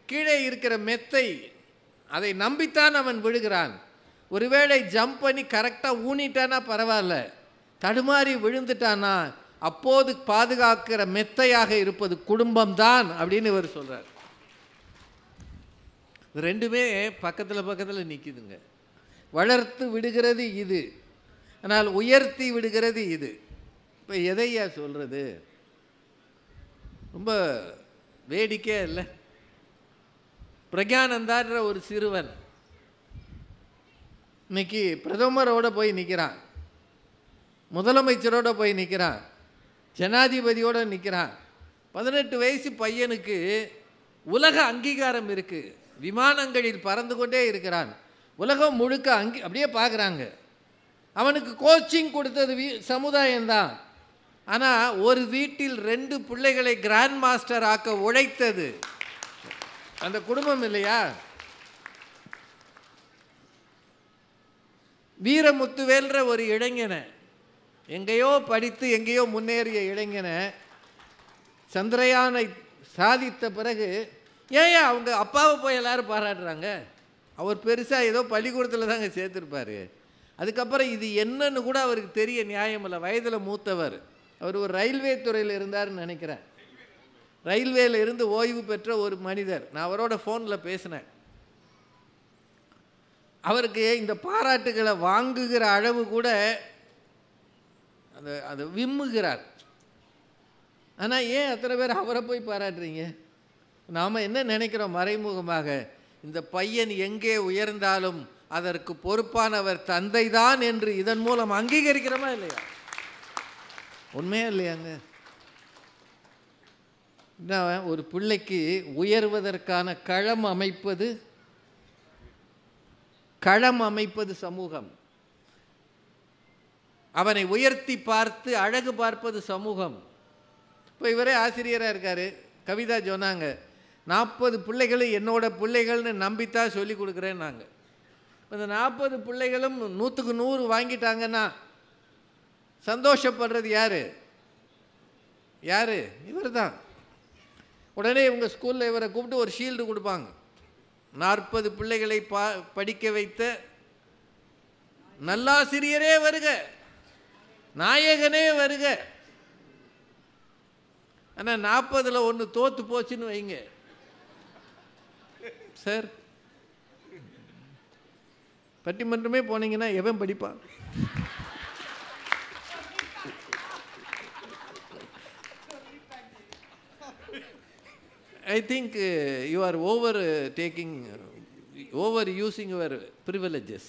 கீழே இருக்கிற மெத்தை அதை நம்பித்தான் அவன் விழுகிறான். ஒருவேளை ஜம்ப் பண்ணி கரெக்டாக ஊனிட்டானா பரவாயில்ல, தடுமாறி விழுந்துட்டானா அப்போது பாதுகாக்கிற மெத்தையாக இருப்பது குடும்பம்தான் அப்படின்னு இவர் சொல்றார். ரெண்டுமே பக்கத்தில் பக்கத்தில் நிற்கிதுங்க. வளர்த்து விடுகிறது இது, ஆனால் உயர்த்தி விடுகிறது இது. இப்போ எதையா சொல்கிறது? ரொம்ப வேடிக்கையாக இல்லை? பிரக்யானந்தான்ற ஒரு சிறுவன் இன்னைக்கு பிரதமரோட போய் நிற்கிறான், முதலமைச்சரோட போய் நிற்கிறான், ஜனாதிபதியோடு நிற்கிறான். 18 வயசு பையனுக்கு உலக அங்கீகாரம் இருக்குது, விமானங்களில் பறந்து கொண்டே இருக்கிறான், உலகம் முழுக்க அப்படியே பார்க்குறாங்க. அவனுக்கு கோச்சிங் கொடுத்தது சமுதாயம்தான். ஆனால் ஒரு வீட்டில் 2 பிள்ளைகளை கிராண்ட் மாஸ்டர் ஆக்க உழைத்தது அந்த குடும்பம் இல்லையா? வீரமுத்துவேல்ற ஒரு இளைஞனை, எங்கேயோ படித்து எங்கேயோ முன்னேறிய இளைஞனை சந்திரயானை சாதித்த பிறகு ஏன் அவங்க அப்பாவை போய் எல்லாரும் பாராட்டுறாங்க? அவர் பெருசாக ஏதோ பள்ளிக்கூடத்தில் தாங்க சேர்த்துருப்பார். அதுக்கப்புறம் இது என்னன்னு கூட அவருக்கு தெரிய நியாயம் இல்லை. வயதில் மூத்தவர், அவர் ஒரு ரயில்வே துறையில் இருந்தார்னு நினைக்கிறேன். ரயில்வேல இருந்து ஓய்வு பெற்ற ஒரு மனிதர். நான் அவரோட ஃபோனில் பேசினேன். அவருக்கு இந்த பாராட்டுகளை வாங்குகிற அளவு கூட அதை விம்முகிறார். ஆனால் ஏன் அத்தனை பேர் அவரை போய் பாராட்டுறீங்க? நாம் என்ன நினைக்கிறோம் மறைமுகமாக? இந்த பையன் எங்கே உயர்ந்தாலும் அதற்கு பொறுப்பானவர் தந்தை தான் என்று இதன் மூலம் அங்கீகரிக்கிறோமா இல்லையா? உண்மையா இல்லையாங்க? ஒரு பிள்ளைக்கு உயர்வதற்கான களம் அமைப்பது சமூகம். அவனை உயர்த்தி பார்த்து அழகு பார்ப்பது சமூகம். இப்போ இவரே ஆசிரியராக இருக்கார். கவிதா சொன்னாங்க, 40 பிள்ளைகளும் என்னோட பிள்ளைகள்னு நம்பித்தான் சொல்லி கொடுக்குறேன். நாங்கள் இந்த 40 பிள்ளைகளும் 100க்கு 100 வாங்கிட்டாங்கன்னா சந்தோஷப்படுறது யார்? இவர் தான். உடனே இவங்க ஸ்கூலில் இவரை கூப்பிட்டு ஒரு ஷீல்டு கொடுப்பாங்க. 40 பிள்ளைகளை படிக்க வைத்த நல்லாசிரியரே வருக, நாயகனே வருக. ஆனால் 40ல் 1 தோத்து போச்சுன்னு வைங்க சார், பட்டிமன்றமே போனீங்கன்னா எவன் படிப்பான்? I think you are overusing your privileges.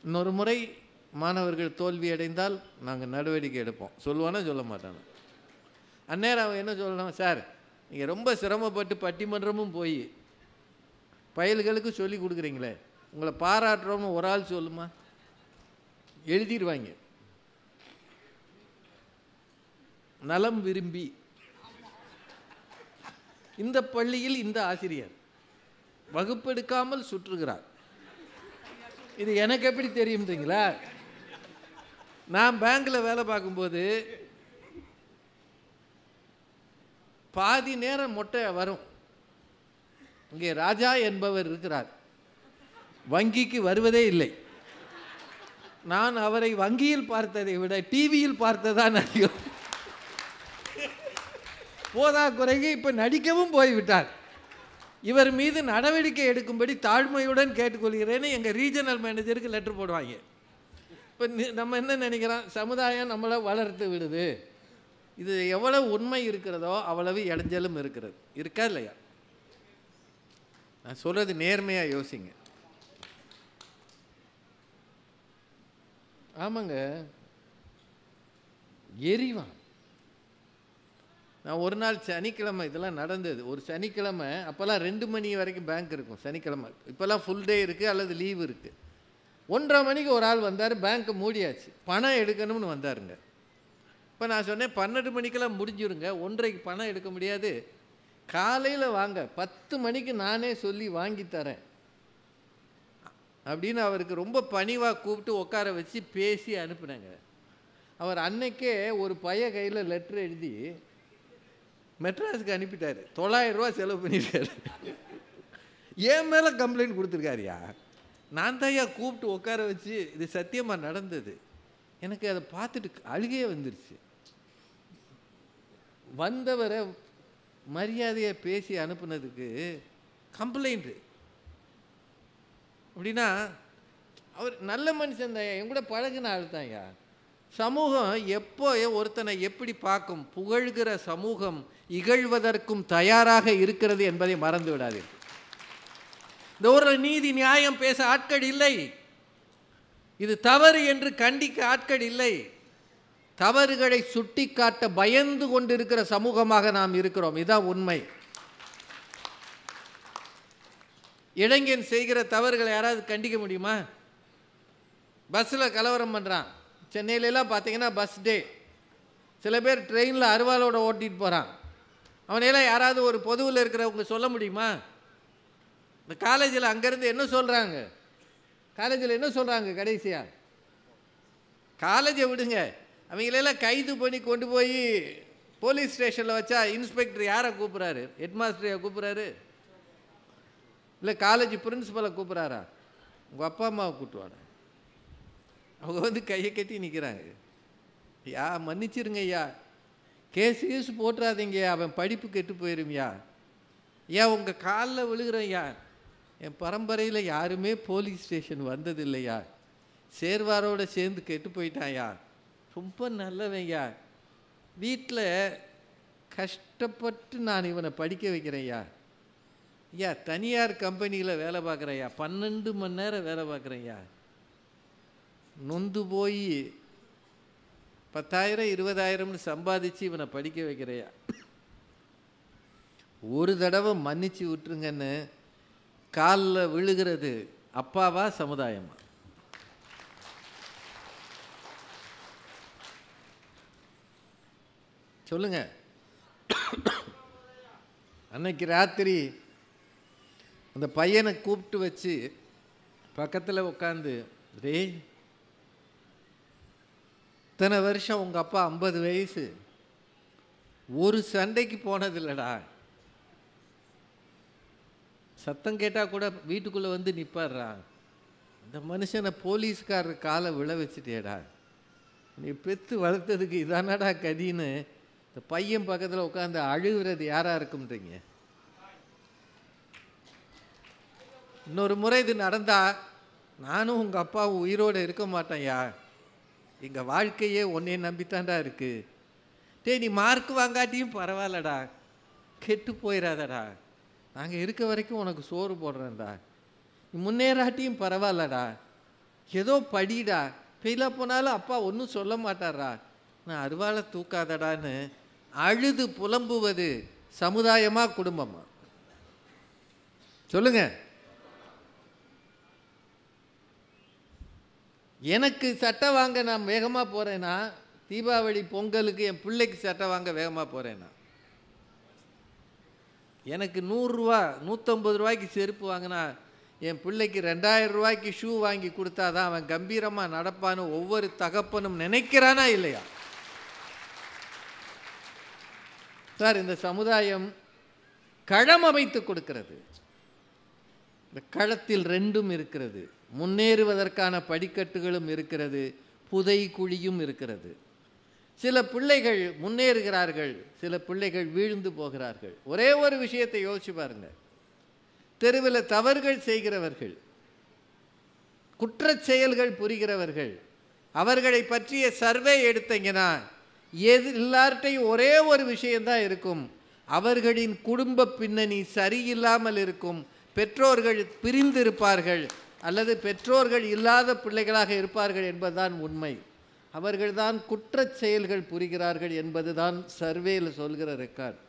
இன்னொரு முறை மாணவர்கள் தோல்வி அடைந்தால் நாங்கள் நடவடிக்கை எடுப்போம். சொல்லுவானா சொல்ல மாட்டானா? அந்நேரம் அவன் என்ன சொல்லணும்? சார், நீங்கள் ரொம்ப சிரமப்பட்டு பட்டிமன்றமும் போய் பயல்களுக்கு சொல்லி கொடுக்குறீங்களே, உங்களை பாராட்டுறோம்னு ஒரு ஆள் சொல்லுமா? எழுதிடுவாங்க. நலம் விரும்பி இந்த பள்ளியில் இந்த ஆசிரியர் வகுப்பெடுக்காமல் சுற்றுகிறார். இது எனக்கு எப்படி தெரியும்ங்களா? நான் பேங்க்ல வேலை பார்க்கும்போது பாதி நேரம் மொட்டை வரும். இங்கே ராஜா என்பவர் இருக்கிறார், வங்கிக்கு வருவதே இல்லை. நான் அவரை வங்கியில் பார்த்ததை விட டிவியில் பார்த்ததான் அதிகம். போதா குறைக்கு இப்போ நடிக்கவும் போய்விட்டார். இவர் மீது நடவடிக்கை எடுக்கும்படி தாழ்மையுடன் கேட்டுக்கொள்கிறேன்னு எங்கள் ரீஜனல் மேனேஜருக்கு லெட்டர் போடுவாங்க. இப்போ நம்ம என்ன நினைக்கிறோம்? சமுதாயம் நம்மளை வளர்த்து விடுது. இது எவ்வளவு உண்மை இருக்கிறதோ அவ்வளவு இடைஞ்சலும் இருக்கிறது. இருக்கா இல்லையா? நான் சொல்கிறது நேர்மையாக யோசிங்க. ஆமாங்க, எரிவான். நான் ஒரு நாள் சனிக்கிழமை, இதெல்லாம் நடந்தது, ஒரு சனிக்கிழமை, அப்போல்லாம் 2 மணி வரைக்கும் பேங்க் இருக்கும் சனிக்கிழமை. இப்போல்லாம் ஃபுல் டே இருக்குது அல்லது லீவு இருக்குது. 1:30 மணிக்கு ஒரு ஆள் வந்தார், பேங்க்கு மூடியாச்சு, பணம் எடுக்கணும்னு வந்தாருங்க. இப்போ நான் சொன்னேன் 12 மணிக்கெல்லாம் முடிஞ்சிருங்க, 1:30க்கு பணம் எடுக்க முடியாது, காலையில் வாங்க, 10 மணிக்கு நானே சொல்லி வாங்கி தரேன் அப்படின்னு அவருக்கு ரொம்ப பணிவாக கூப்பிட்டு உட்கார வச்சு பேசி அனுப்புனேங்க. அவர் அன்னைக்கே ஒரு பைய கையில் லெட்டர் எழுதி மெட்ராஸுக்கு அனுப்பிட்டார். 900 ரூபா செலவு பண்ணிட்டார். என் மேலே கம்ப்ளைண்ட் கொடுத்துருக்காருயா. நான் தான்யா கூப்பிட்டு உட்கார வச்சு, இது சத்தியமாக நடந்தது. எனக்கு அதை பார்த்துட்டு அழுகையே வந்துருச்சு. வந்தவரை மரியாதையை பேசி அனுப்புனதுக்கு கம்ப்ளைண்ட்டு. அப்படின்னா அவர் நல்ல மனுஷன் தான், என் கூட பழகின ஆள் தான்யா. சமூகம் எப்போ ஒருத்தனை எப்படி பார்க்கும்? புகழ்கிற சமூகம் இகழ்வதற்கும் தயாராக இருக்கிறது என்பதை மறந்து விடாதீர்கள். இந்த ஊரில் நீதி நியாயம் பேச ஆட்கள் இல்லை. இது தவறு என்று கண்டிக்க ஆட்கள் இல்லை. தவறுகளை சுட்டி காட்ட பயந்து கொண்டிருக்கிற சமூகமாக நாம் இருக்கிறோம். இதுதான் உண்மை. இளைஞன் செய்கிற தவறுகளை யாராவது கண்டிக்க முடியுமா? பஸ்ஸில் கலவரம் பண்ணுறான். சென்னையிலலாம் பார்த்தீங்கன்னா பஸ் டே. சில பேர் ட்ரெயினில் அருவாளோட ஓட்டிகிட்டு போகிறான். அவனையெல்லாம் யாராவது ஒரு பொதுவில் இருக்கிறவங்க சொல்ல முடியுமா? இந்த காலேஜில் அங்கேருந்து என்ன சொல்கிறாங்க? காலேஜில் என்ன சொல்கிறாங்க? கடைசியாக காலேஜை விடுங்க, அவங்களெல்லாம் கைது பண்ணி கொண்டு போய் போலீஸ் ஸ்டேஷனில் வச்சா இன்ஸ்பெக்டர் யாரை கூப்பிட்றாரு? ஹெட்மாஸ்டரையா கூப்பிட்றாரு? இல்லை காலேஜ் பிரின்ஸிபலை கூப்பிட்றாரா? உங்கள் அப்பா அம்மாவை கூப்பிட்டுவாங்க. அவங்க வந்து கையை கட்டி நிற்கிறாங்க. யா மன்னிச்சிருங்க ஐயா, கேஸ் போட்டுறாதீங்க, அவன் படிப்பு கெட்டு போயிரும்யா. ஐயா உங்கள் காலில் விழுகிறேன் ஐயா, என் பரம்பரையில் யாருமே போலீஸ் ஸ்டேஷன் வந்ததில்லையா, சேர்வாரோடு சேர்ந்து கெட்டு போயிட்டான்யா, ரொம்ப நல்லவன்யா, வீட்டில் கஷ்டப்பட்டு நான் இவனை படிக்க வைக்கிறேன்யா. ஐயா தனியார் கம்பெனியில் வேலை பார்க்குறேன்யா, 12 மணி நேரம் வேலை பார்க்குறேன்யா, நொந்து போய் 10,000 20,000ன்னு சம்பாதிச்சு இவனை படிக்க வைக்கிறையா. ஒரு தடவை மன்னிச்சு விட்டுருங்கன்னு காலில் விழுகிறது அப்பாவா சமுதாயமா? சொல்லுங்க. அன்னைக்கு ராத்திரி அந்த பையனை கூப்பிட்டு வச்சு பக்கத்தில் உட்காந்து, ரே இத்தனை வருஷம் உங்கள் அப்பா 50 வயசு ஒரு சண்டைக்கு போனதில்லடா, சத்தம் கேட்டால் கூட வீட்டுக்குள்ளே வந்து நிற்பாடுறா, இந்த மனுஷனை போலீஸ்காரர் காலை விழ வச்சுட்டேடா, நீ பெற்று வளர்த்ததுக்கு இதானடா கதின்னு இந்த பையன் பக்கத்தில் உட்காந்து அழுகிறது யாராக இருக்கும்ன்றீங்க? இன்னொரு முறை இது நடந்தால் நானும் உங்கள் அப்பாவும் உயிரோடு இருக்க மாட்டேன்யா, எங்கள் வாழ்க்கையே உன்னைய நம்பித்தாண்டா இருக்குது. டே நீ மார்க் வாங்காட்டியும் பரவாயில்லடா, கெட்டு போயிடாதடா, நாங்கள் இருக்க வரைக்கும் உனக்கு சோறு போடுறேன்டா, நீ முன்னேறாட்டியும் பரவாயில்லடா, ஏதோ படிடா, ஃபெயிலாக போனாலும் அப்பா ஒன்றும் சொல்ல மாட்டாரா, நான் அருவாளை தூக்காதடான்னு அழுது புலம்புவது சமுதாயமா குடும்பமா? சொல்லுங்க. எனக்கு சட்டை வாங்க நான் வேகமாக போகிறேன்னா, தீபாவளி பொங்கலுக்கு என் பிள்ளைக்கு சட்டை வாங்க வேகமாக போகிறேன்னா, எனக்கு 100 ரூபா 150 ரூபாய்க்கு செருப்பு வாங்கினா என் பிள்ளைக்கு 2000 ரூபாய்க்கு ஷூ வாங்கி கொடுத்தா தான் அவன் கம்பீரமாக நடப்பான்னு ஒவ்வொரு தகப்பனும் நினைக்கிறானா இல்லையா? சார், இந்த சமுதாயம் களம் அமைத்து கொடுக்கிறது. இந்த களத்தில் 2ம் இருக்கிறது. முன்னேறுவதற்கான படிக்கட்டுகளும் இருக்கிறது, புதை குழியும் இருக்கிறது. சில பிள்ளைகள் முன்னேறுகிறார்கள், சில பிள்ளைகள் வீழ்ந்து போகிறார்கள். ஒரே ஒரு விஷயத்தை யோசிச்சு பாருங்க. தெருவில் தவறுகள் செய்கிறவர்கள், குற்றச் செயல்கள் புரிகிறவர்கள், அவர்களை பற்றிய சர்வே எடுத்தீங்கன்னா எல்லார்ட்டையும் ஒரே ஒரு விஷயந்தான் இருக்கும், அவர்களின் குடும்ப பின்னணி சரியில்லாமல் இருக்கும், பெற்றோர்கள் பிரிந்திருப்பார்கள் அல்லது பெற்றோர்கள் இல்லாத பிள்ளைகளாக இருப்பார்கள் என்பதுதான் உண்மை. அவர்கள்தான் குற்றச் செயல்கள் புரிகிறார்கள் என்பதுதான் சர்வேயில் சொல்கிற ரெக்கார்ட்.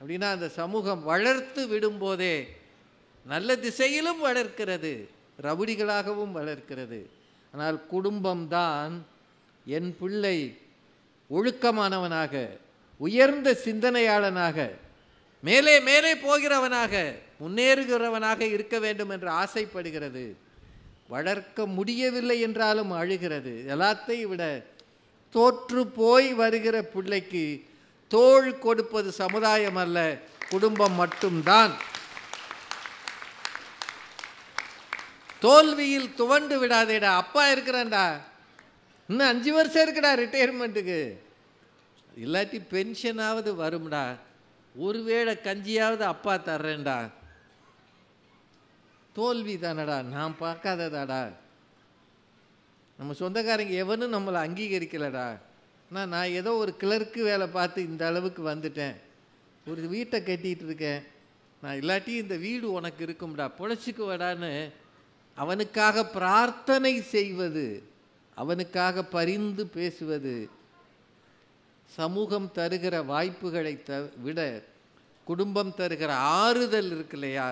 அப்படின்னா அந்த சமூகம் வளர்த்து விடும்போதே நல்ல திசையிலும் வளர்க்கிறது, ரவுடிகளாகவும் வளர்க்கிறது. ஆனால் குடும்பம்தான் என் பிள்ளை ஒழுக்கமானவனாக, உயர்ந்த சிந்தனையாளனாக, மேலே மேலே போகிறவனாக, முன்னேறுகிறவனாக இருக்க வேண்டும் என்று ஆசைப்படுகிறது. வளர்க்க முடியவில்லை என்றாலும் அழுகிறது. எல்லாத்தையும் விட தோற்று போய் வருகிற பிள்ளைக்கு தோள் கொடுப்பது சமுதாயம் அல்ல, குடும்பம் மட்டும்தான். தோல்வியில் துவண்டு விடாதேடா, அப்பா இருக்கிறான்டா, இன்னும் 5 வருஷம் இருக்குடா ரிட்டையர்மெண்ட்டுக்கு, இல்லாட்டி பென்ஷனாவது வரும்டா, ஒருவேளை கஞ்சியாவது அப்பா தர்றேன்டா, தோல்வி தானடா, நான் பார்க்காததாடா. நம்ம சொந்தக்காரங்க எவனும் நம்மளை அங்கீகரிக்கலடா. நான் ஏதோ ஒரு கிளர்க்கு வேலை பார்த்து இந்த அளவுக்கு வந்துட்டேன், ஒரு வீட்டை கட்டிகிட்டு இருக்கேன், நான் இல்லாட்டி இந்த வீடு உனக்கு இருக்கும்டா, பொழைச்சிக்குவடான்னு அவனுக்காக பிரார்த்தனை செய்வது, அவனுக்காக பரிந்து பேசுவது, சமூகம் தருகிற வாய்ப்புகளை விட குடும்பம் தருகிற ஆறுதல் இருக்கு இல்லையா,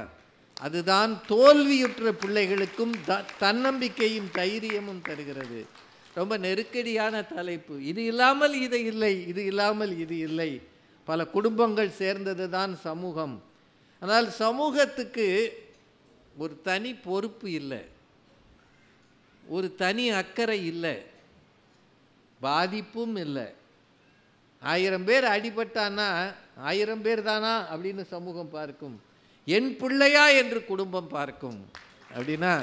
அதுதான் தோல்வியுற்ற பிள்ளைகளுக்கும் தன்னம்பிக்கையும் தைரியமும் தருகிறது. ரொம்ப நெருக்கடியான தலைப்பு. இது இல்லாமல் இது இல்லை, இது இல்லாமல் இது இல்லை. பல குடும்பங்கள் சேர்ந்தது தான் சமூகம். ஆனால் சமூகத்துக்கு ஒரு தனி பொறுப்பு இல்லை, ஒரு தனி அக்கறை இல்லை, பாதிப்பும் இல்லை. 1000 பேர் அடிபட்டானா 1000 பேர் தானா அப்படின்னு சமூகம் பார்க்கும், என் பிள்ளையா என்று குடும்பம் பார்க்கும். அப்படின்னா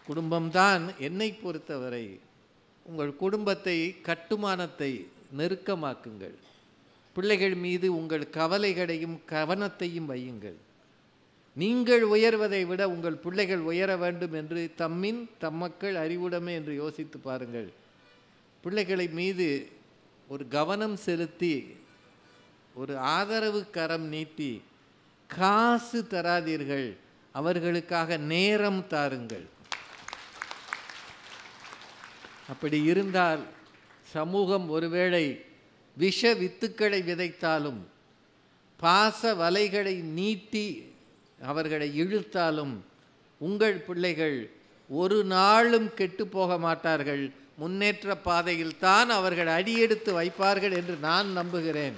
குடும்பம்தான் என்னை பொறுத்தவரை. உங்கள் குடும்பத்தை, கட்டுமானத்தை நெருக்கமாக்குங்கள். பிள்ளைகள் மீது உங்கள் கவலைகளையும் கவனத்தையும் வையுங்கள். நீங்கள் உயர்வதை விட உங்கள் பிள்ளைகள் உயர வேண்டும் என்று தம்மக்கள் அறிவுடைமை என்று யோசித்து பாருங்கள். பிள்ளைகளை மீது ஒரு கவனம் செலுத்தி, ஒரு ஆதரவு கரம் நீட்டி, காசு தராதீர்கள், அவர்களுக்காக நேரம் தாருங்கள். அப்படி இருந்தால் சமூகம் ஒருவேளை விஷ வித்துக்களை விதைத்தாலும், பாச வலைகளை நீட்டி அவர்களை இழுத்தாலும், உங்கள் பிள்ளைகள் ஒரு நாளும் கெட்டு போக மாட்டார்கள். முன்னேற்ற பாதையில் தான் அவர்கள் அடியெடுத்து வைப்பார்கள் என்று நான் நம்புகிறேன்.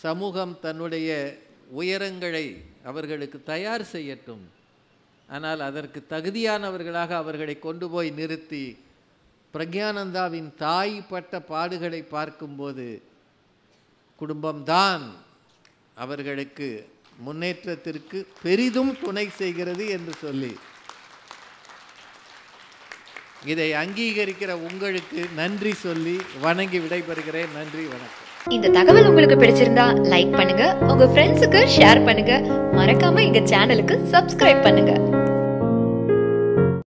சமூகம் தன்னுடைய உயரங்களை அவர்களுக்கு தயார் செய்யட்டும். ஆனால் அதற்கு தகுதியானவர்களாக அவர்களை கொண்டு போய் நிறுத்தி, பிரக்யானந்தாவின் தாய் பட்ட பாடுகளை பார்க்கும்போது குடும்பம்தான் அவர்களுக்கு முன்னேற்றத்திற்கு பெரிதும் துணை செய்கிறது என்று சொல்லி, இதை அங்கீகரிக்கிற உங்களுக்கு நன்றி சொல்லி வணங்கி விடைபெறுகிறேன். நன்றி, வணக்கம். இந்த தகவல் உங்களுக்கு பிடிச்சிருந்தா லைக் பண்ணுங்க, உங்க ஃப்ரெண்ட்ஸுக்கு ஷேர் பண்ணுங்க, மறக்காம எங்க சேனலுக்கு சப்ஸ்கிரைப் பண்ணுங்க.